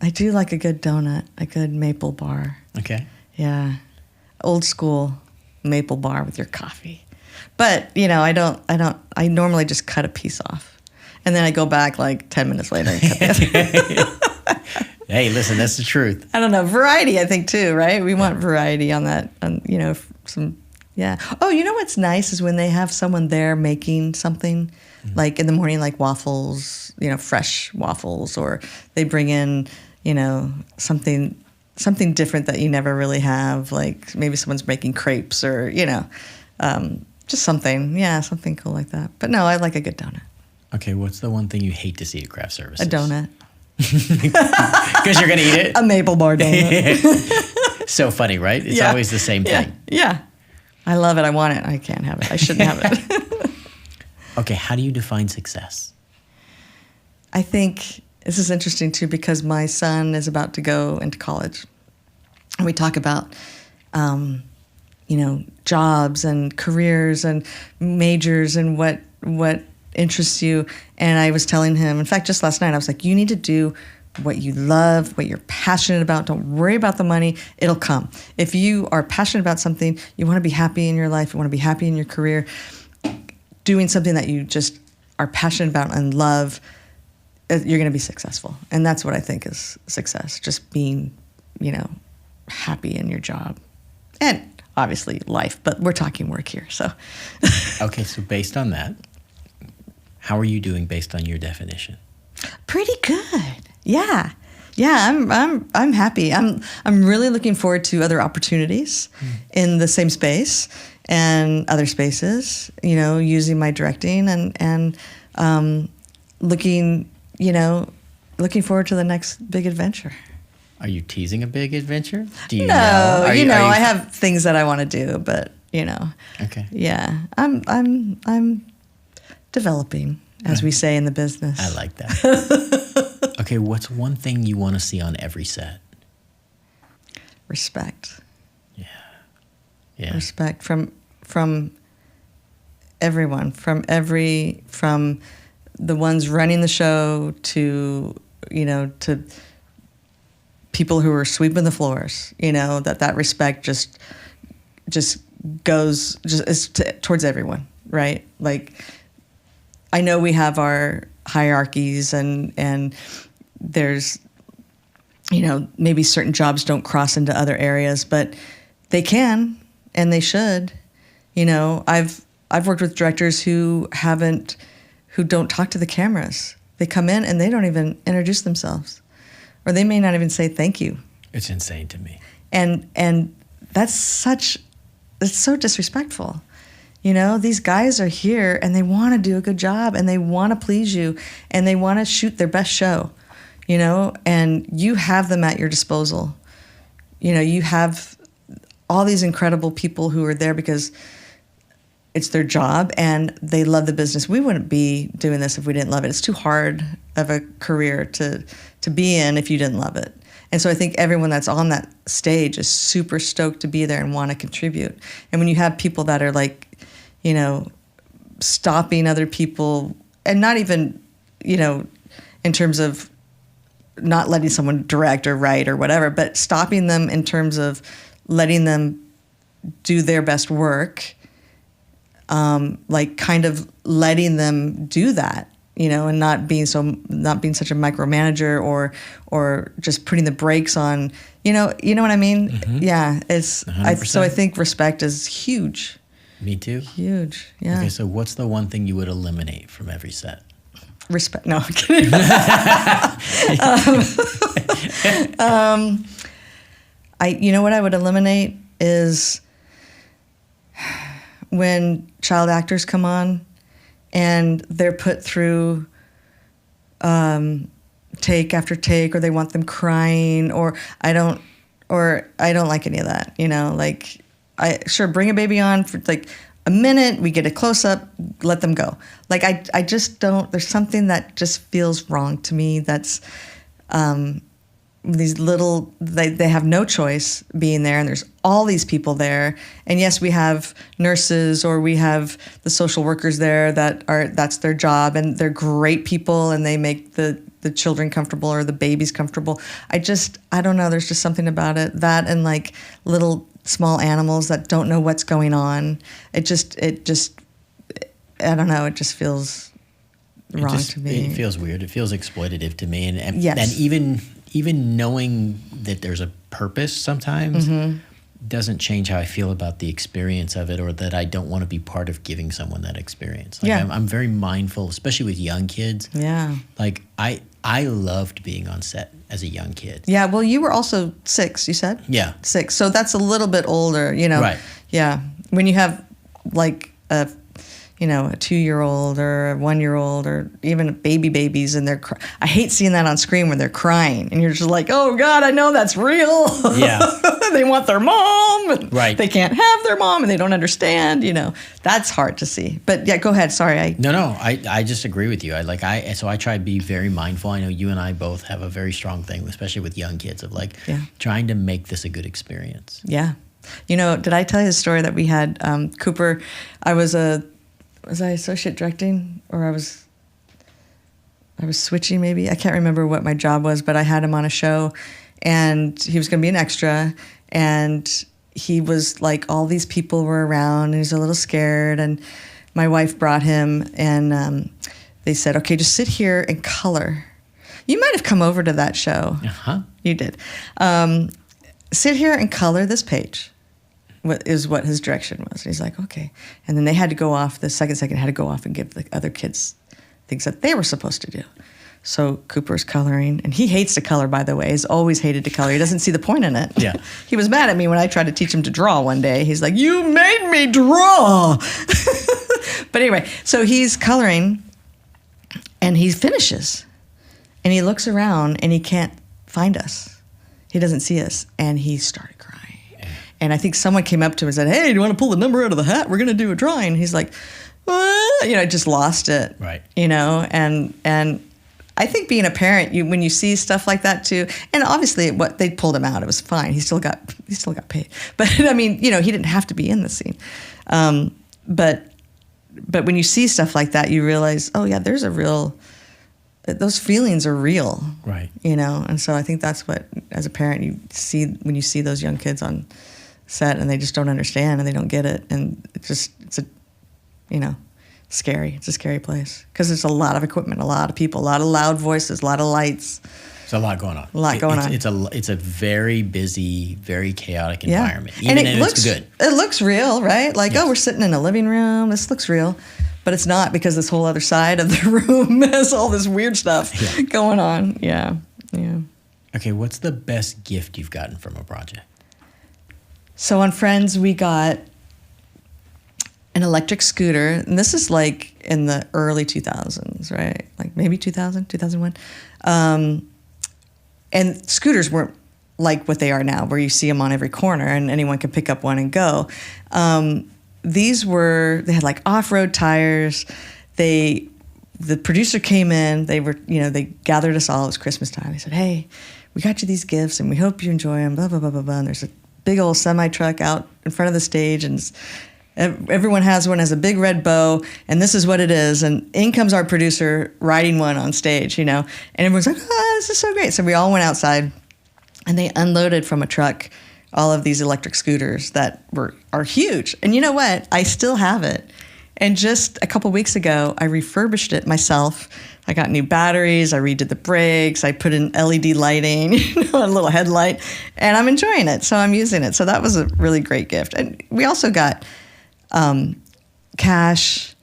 I do like a good donut, a good maple bar. Okay. Yeah. Old school maple bar with your coffee. But, you know, I normally just cut a piece off. And then I go back like 10 minutes later and cut the other. Hey, listen, that's the truth. I don't know. Variety, I think, too, right? We want variety on that. You know, yeah. Oh, you know what's nice is when they have someone there making something, like in the morning, like waffles, you know, fresh waffles, or they bring in, you know, something different that you never really have, like maybe someone's making crepes, or, you know, just something cool like that. But no, I like a good donut. Okay, what's the one thing you hate to see at craft services? A donut. Because you're going to eat it? A maple bar donut. So funny, right? It's always the same thing. Yeah. I love it. I want it. I can't have it. I shouldn't have it. Okay, how do you define success? I think this is interesting too, because my son is about to go into college. And we talk about, you know, jobs and careers and majors and what interests you. And I was telling him, in fact, just last night, I was like, you need to do what you love, what you're passionate about. Don't worry about the money. It'll come. If you are passionate about something, you want to be happy in your life, you want to be happy in your career, doing something that you just are passionate about and love, you're going to be successful. And that's what I think is success, just being, you know, happy in your job. And obviously life, but we're talking work here, so. Okay, so based on that, how are you doing based on your definition? Pretty good. Yeah. I'm happy. I'm really looking forward to other opportunities in the same space and other spaces, you know, using my directing and looking forward to the next big adventure. Are you teasing a big adventure? Do you No, know? I have things that I want to do, but you know. Okay. Yeah. I'm developing, as we say in the business. I like that. Okay, what's one thing you want to see on every set? Respect. Yeah. Respect from everyone, from the ones running the show to, you know, to people who are sweeping the floors, you know, that respect just goes towards everyone, right? Like, I know we have our hierarchies and there's, you know, maybe certain jobs don't cross into other areas, but they can and they should. You know, I've worked with directors who don't talk to the cameras. They come in and they don't even introduce themselves, or they may not even say thank you. It's insane to me. And that's so disrespectful. You know, these guys are here and they want to do a good job and they want to please you and they want to shoot their best show, you know, and you have them at your disposal. You know, you have all these incredible people who are there because it's their job and they love the business. We wouldn't be doing this if we didn't love it. It's too hard of a career to be in if you didn't love it. And so I think everyone that's on that stage is super stoked to be there and want to contribute. And when you have people that are like, you know, stopping other people, and not even, you know, in terms of not letting someone direct or write or whatever, but stopping them in terms of letting them do their best work, like kind of letting them do that and not being such a micromanager or just putting the brakes on, you know what I mean? Mm-hmm. Yeah, so I 100%. think respect is huge. Me too. Huge. Yeah. Okay, so what's the one thing you would eliminate from every set? Respect. No, I'm kidding. What I would eliminate is when child actors come on and they're put through take after take, or they want them crying, or I don't like any of that. Like sure, bring a baby on for like a minute, we get a close up, let them go. Like I just don't. There's something that just feels wrong to me. That's these little, they have no choice being there, and there's all these people there. And yes, we have nurses, or we have the social workers there that's their job, and they're great people, and they make the children comfortable or the babies comfortable. I don't know, there's just something about it. That and like little small animals that don't know what's going on. It just I don't know, it just feels wrong to me. It feels weird. It feels exploitative to me. And Yes. and even knowing that there's a purpose sometimes doesn't change how I feel about the experience of it, or that I don't want to be part of giving someone that experience. Like Yeah. I'm very mindful, especially with young kids. Yeah. Like I loved being on set as a young kid. Yeah, well, you were also 6, you said? Yeah. 6. So that's a little bit older, Right. Yeah. When you have like a 2-year-old or a 1-year-old, or even babies, and I hate seeing that on screen when they're crying, and you're just like, oh God, I know that's real. Yeah. They want their mom. And Right. They can't have their mom, and they don't understand. That's hard to see. But yeah, go ahead. Sorry. No, I just agree with you. So I try to be very mindful. I know you and I both have a very strong thing, especially with young kids, of trying to make this a good experience. Yeah. Did I tell you the story that we had Cooper? Was I associate directing, or I was switching maybe? I can't remember what my job was, but I had him on a show, and he was going to be an extra, and he was like, all these people were around, and he was a little scared, and my wife brought him, and they said, okay, just sit here and color. You might have come over to that show. Uh-huh. You did. Sit here and color this page. Is what his direction was. And he's like, okay. And then they had to go off, the second had to go off and give the other kids things that they were supposed to do. So Cooper's coloring, and he hates to color, by the way. He's always hated to color. He doesn't see the point in it. Yeah. He was mad at me when I tried to teach him to draw one day. He's like, you made me draw. But anyway, so he's coloring, and he finishes. And he looks around, and he can't find us. He doesn't see us. And he started crying. And I think someone came up to him and said, hey, do you want to pull the number out of the hat? We're going to do a drawing. And he's like, just lost it. Right. And I think being a parent, when you see stuff like that too, and obviously what they pulled him out, it was fine. He still got paid. But I mean, he didn't have to be in the scene. But when you see stuff like that, you realize, oh yeah, those feelings are real. Right. And so I think that's what, as a parent, you see when you see those young kids on set and they just don't understand and they don't get it, and it's scary. It's a scary place because there's a lot of equipment, a lot of people, a lot of loud voices, a lot of lights. There's a lot going on. It's a very busy, very chaotic environment. Yeah. Even and it's good. It looks real, right? Like, oh, we're sitting in a living room. This looks real. But it's not, because this whole other side of the room has all this weird stuff going on. Yeah. Okay, what's the best gift you've gotten from a project? So on Friends, we got an electric scooter. And this is like in the early 2000s, right? Like maybe 2000, 2001. And scooters weren't like what they are now, where you see them on every corner and anyone can pick up one and go. They had like off-road tires. The producer came in, they gathered us all, it was Christmas time. They said, hey, we got you these gifts and we hope you enjoy them, blah, blah, blah, blah, blah. And there's a big old semi-truck out in front of the stage, and everyone has one, has a big red bow, and this is what it is. And in comes our producer riding one on stage, and everyone's like, this is so great. So we all went outside, and they unloaded from a truck all of these electric scooters that are huge. And you know what? I still have it. And just a couple weeks ago, I refurbished it myself. I got new batteries, I redid the brakes, I put in LED lighting, a little headlight, and I'm enjoying it. So I'm using it. So that was a really great gift. And we also got cash.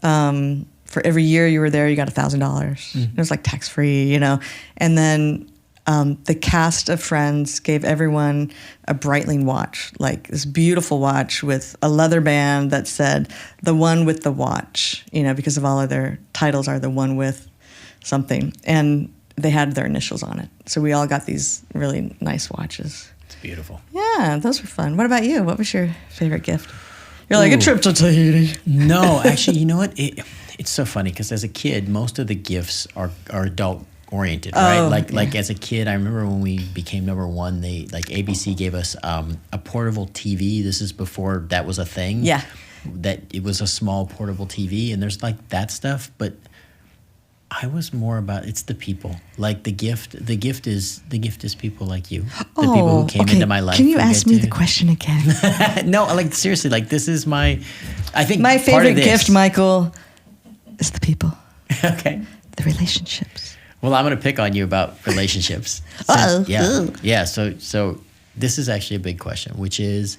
For every year you were there, you got $1,000. It was like tax-free, And then the cast of Friends gave everyone a Breitling watch, like this beautiful watch with a leather band that said "the one with the watch," because of all of their titles are the one with something, and they had their initials on it. So we all got these really nice watches. It's beautiful. Yeah, those were fun. What about you? What was your favorite gift? You're like, a trip to Tahiti. No, actually, you know what? It's so funny because as a kid, most of the gifts are adult oriented, right? Like as a kid, I remember when we became number one, ABC gave us a portable TV. This is before that was a thing. Yeah. That it was a small portable TV, and there's like that stuff, but I was more about it's the people. Like the gift is people like you. The people who came into my life. Can you ask me the question again? No, like seriously, like this is I think my part favorite of this, gift, Michael, is the people. Okay. The relationships. Well, I'm going to pick on you about relationships. Yeah. So this is actually a big question, which is,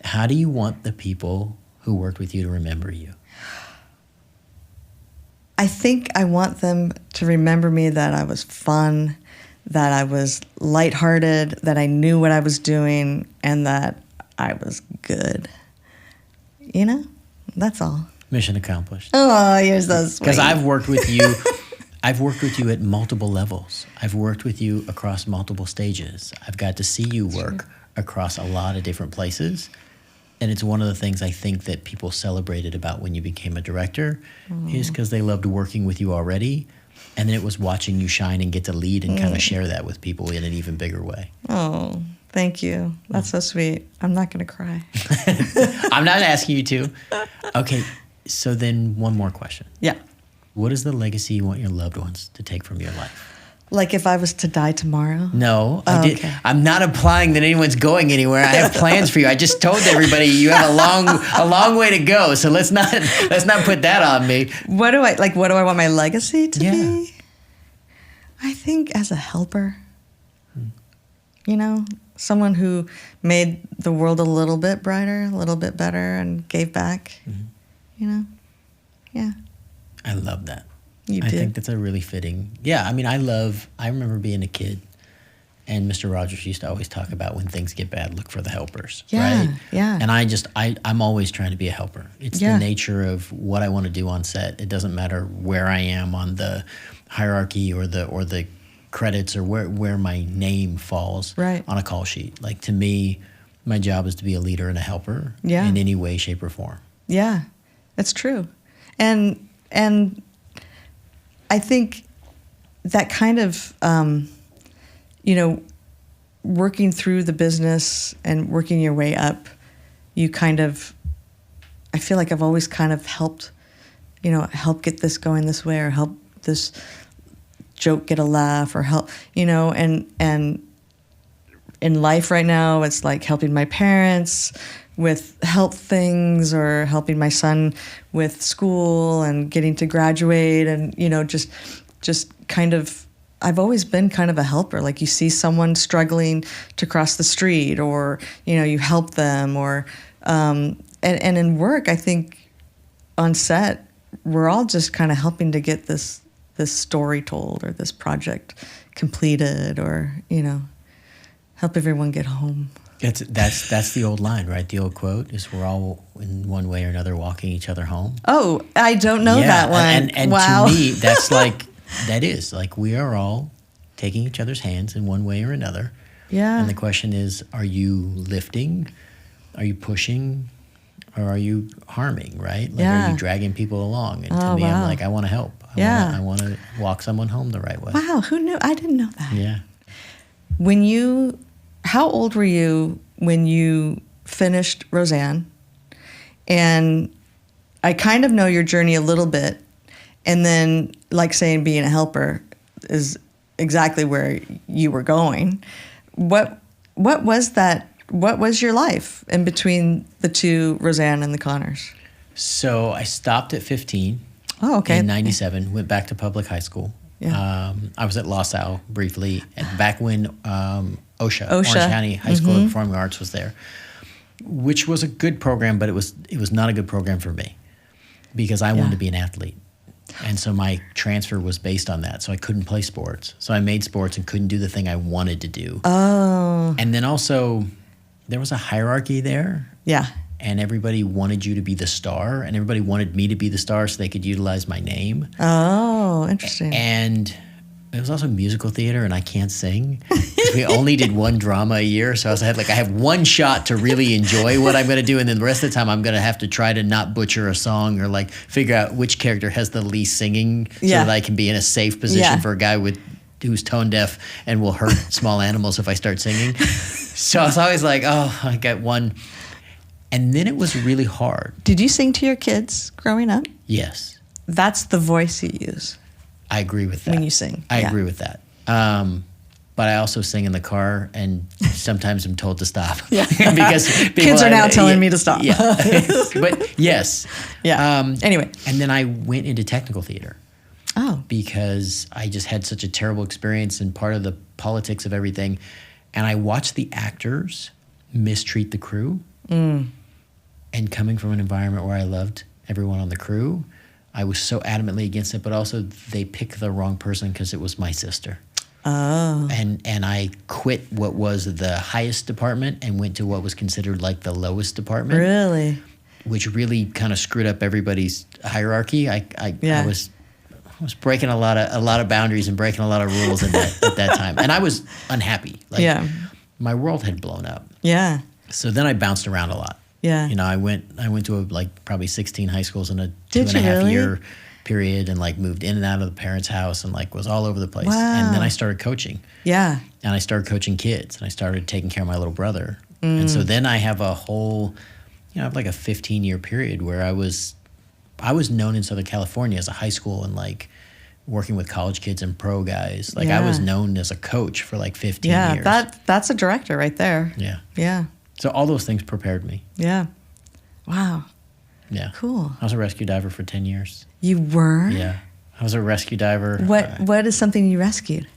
how do you want the people who worked with you to remember you? I think I want them to remember me that I was fun, that I was lighthearted, that I knew what I was doing, and that I was good. That's all. Mission accomplished. Oh, you're so sweet. Because I've worked with you. I've worked with you at multiple levels. I've worked with you across multiple stages. I've got to see you work across a lot of different places. And it's one of the things I think that people celebrated about when you became a director is because they loved working with you already. And then it was watching you shine and get to lead and kind of share that with people in an even bigger way. Oh, thank you. That's so sweet. I'm not going to cry. I'm not asking you to. Okay, so then one more question. Yeah. What is the legacy you want your loved ones to take from your life? Like if I was to die tomorrow? No, Okay. I'm not implying that anyone's going anywhere. I have plans for you. I just told everybody you have a long way to go. So let's not put that on me. What do I want my legacy to be? I think as a helper. Someone who made the world a little bit brighter, a little bit better, and gave back. Yeah. I love that. I think that's a really fitting. Yeah, I mean, I remember being a kid, and Mr. Rogers used to always talk about when things get bad, look for the helpers, right? Yeah. And I'm always trying to be a helper. It's the nature of what I want to do on set. It doesn't matter where I am on the hierarchy or the credits or where my name falls on a call sheet. Like to me, my job is to be a leader and a helper in any way, shape, or form. Yeah, that's true. And I think that kind of, working through the business and working your way up, I feel like I've always kind of helped get this going this way or help this joke get a laugh or help, and in life right now, it's like helping my parents with health things or helping my son with school and getting to graduate and, just kind of, I've always been kind of a helper. Like you see someone struggling to cross the street or, you help them or, and in work, I think on set, we're all just kind of helping to get this story told or this project completed or, help everyone get home. That's the old line, right? The old quote is we're all in one way or another walking each other home. Oh, I don't know that one. And wow. To me, that's that is like we are all taking each other's hands in one way or another. Yeah. And the question is, are you lifting? Are you pushing? Or are you harming, right? Like, are you dragging people along? And to me, I'm like, I want to help. I want to walk someone home the right way. Wow, who knew? I didn't know that. Yeah. How old were you when you finished Roseanne? And I kind of know your journey a little bit. And then, like saying being a helper is exactly where you were going. What was that? What was your life in between the two, Roseanne and the Connors? So I stopped at 15 Oh, okay. in 97, went back to public high school. Yeah. I was at LaSalle briefly, and back when OSHA, Orange OSHA. County High School of Performing Arts, was there, which was a good program, but it was not a good program for me because I wanted to be an athlete. And so my transfer was based on that. So I couldn't play sports. So I made sports and couldn't do the thing I wanted to do. Oh. And then also there was a hierarchy there. Yeah. And everybody wanted you to be the star, and everybody wanted me to be the star so they could utilize my name. Oh, interesting. And it was also musical theater, and I can't sing. We only did one drama a year, so I have one shot to really enjoy what I'm going to do, and then the rest of the time I'm going to have to try to not butcher a song or like figure out which character has the least singing so that I can be in a safe position for a guy who's tone deaf and will hurt small animals if I start singing. So I was always like, oh, I got one. And then it was really hard. Did you sing to your kids growing up? Yes. That's the voice you use. I agree with that. When you sing. I agree with that. But I also sing in the car, and sometimes I'm told to stop. Yeah. Because kids are now telling me to stop. Yeah. But yes. Yeah. Anyway. And then I went into technical theater. Oh. Because I just had such a terrible experience and part of the politics of everything. And I watched the actors mistreat the crew. And coming from an environment where I loved everyone on the crew, I was so adamantly against it, but also they picked the wrong person because it was my sister. Oh. And I quit what was the highest department and went to what was considered like the lowest department. Really? Which really kind of screwed up everybody's hierarchy. I was breaking a lot of boundaries and breaking a lot of rules at that time. And I was unhappy. My world had blown up. Yeah. So then I bounced around a lot. Yeah. You know, I went to probably 16 high schools in a 2.5 year period, and like moved in and out of the parents' house, and like was all over the place. Wow. And then I started coaching. Yeah. And I started coaching kids, and I started taking care of my little brother. And so then I have a whole, like a 15-year period where I was known in Southern California as a high school and like working with college kids and pro guys. Like I was known as a coach for like 15 years. Yeah, that's a director right there. Yeah. Yeah. So all those things prepared me. Yeah. Wow. Yeah. Cool. I was a rescue diver for 10 years. You were? Yeah. I was a rescue diver. What is something you rescued?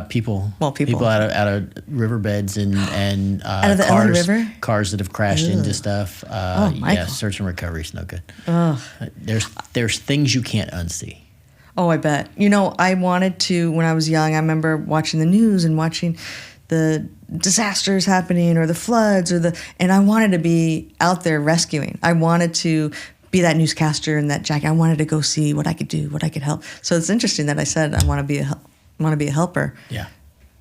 People. Well, people out of riverbeds and out of the cars, LA River? Cars that have crashed into stuff. Michael. Search and recovery is no good. Ugh. There's things you can't unsee. Oh, I bet. I wanted to, when I was young, I remember watching the news and watching the disasters happening or the floods and I wanted to be out there rescuing. I wanted to be that newscaster in that jacket. I wanted to go see what I could do, what I could help. So it's interesting that I said I want to be a helper. Yeah.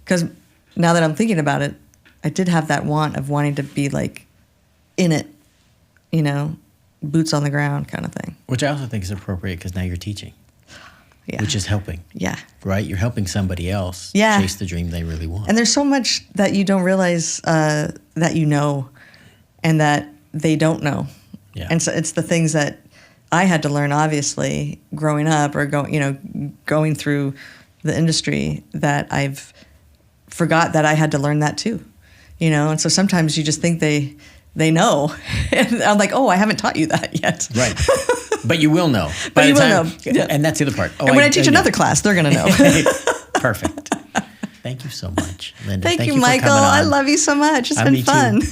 Because now that I'm thinking about it, I did have that want of wanting to be like in it, boots on the ground kind of thing. Which I also think is appropriate because now you're teaching. Yeah. Which is helping. Yeah. Right? You're helping somebody else chase the dream they really want. And there's so much that you don't realize that you know and that they don't know. Yeah. And so it's the things that I had to learn, obviously, growing up or going through the industry that I've forgot that I had to learn that too. And so sometimes you just think they know. And I'm like, oh, I haven't taught you that yet. Right. But you will know. But you will know. Yeah. And that's the other part. And when I teach another class, they're going to know. Perfect. Thank you so much, Lynda. Thank you, for Michael. coming on. I love you so much. It's been Me fun. Too.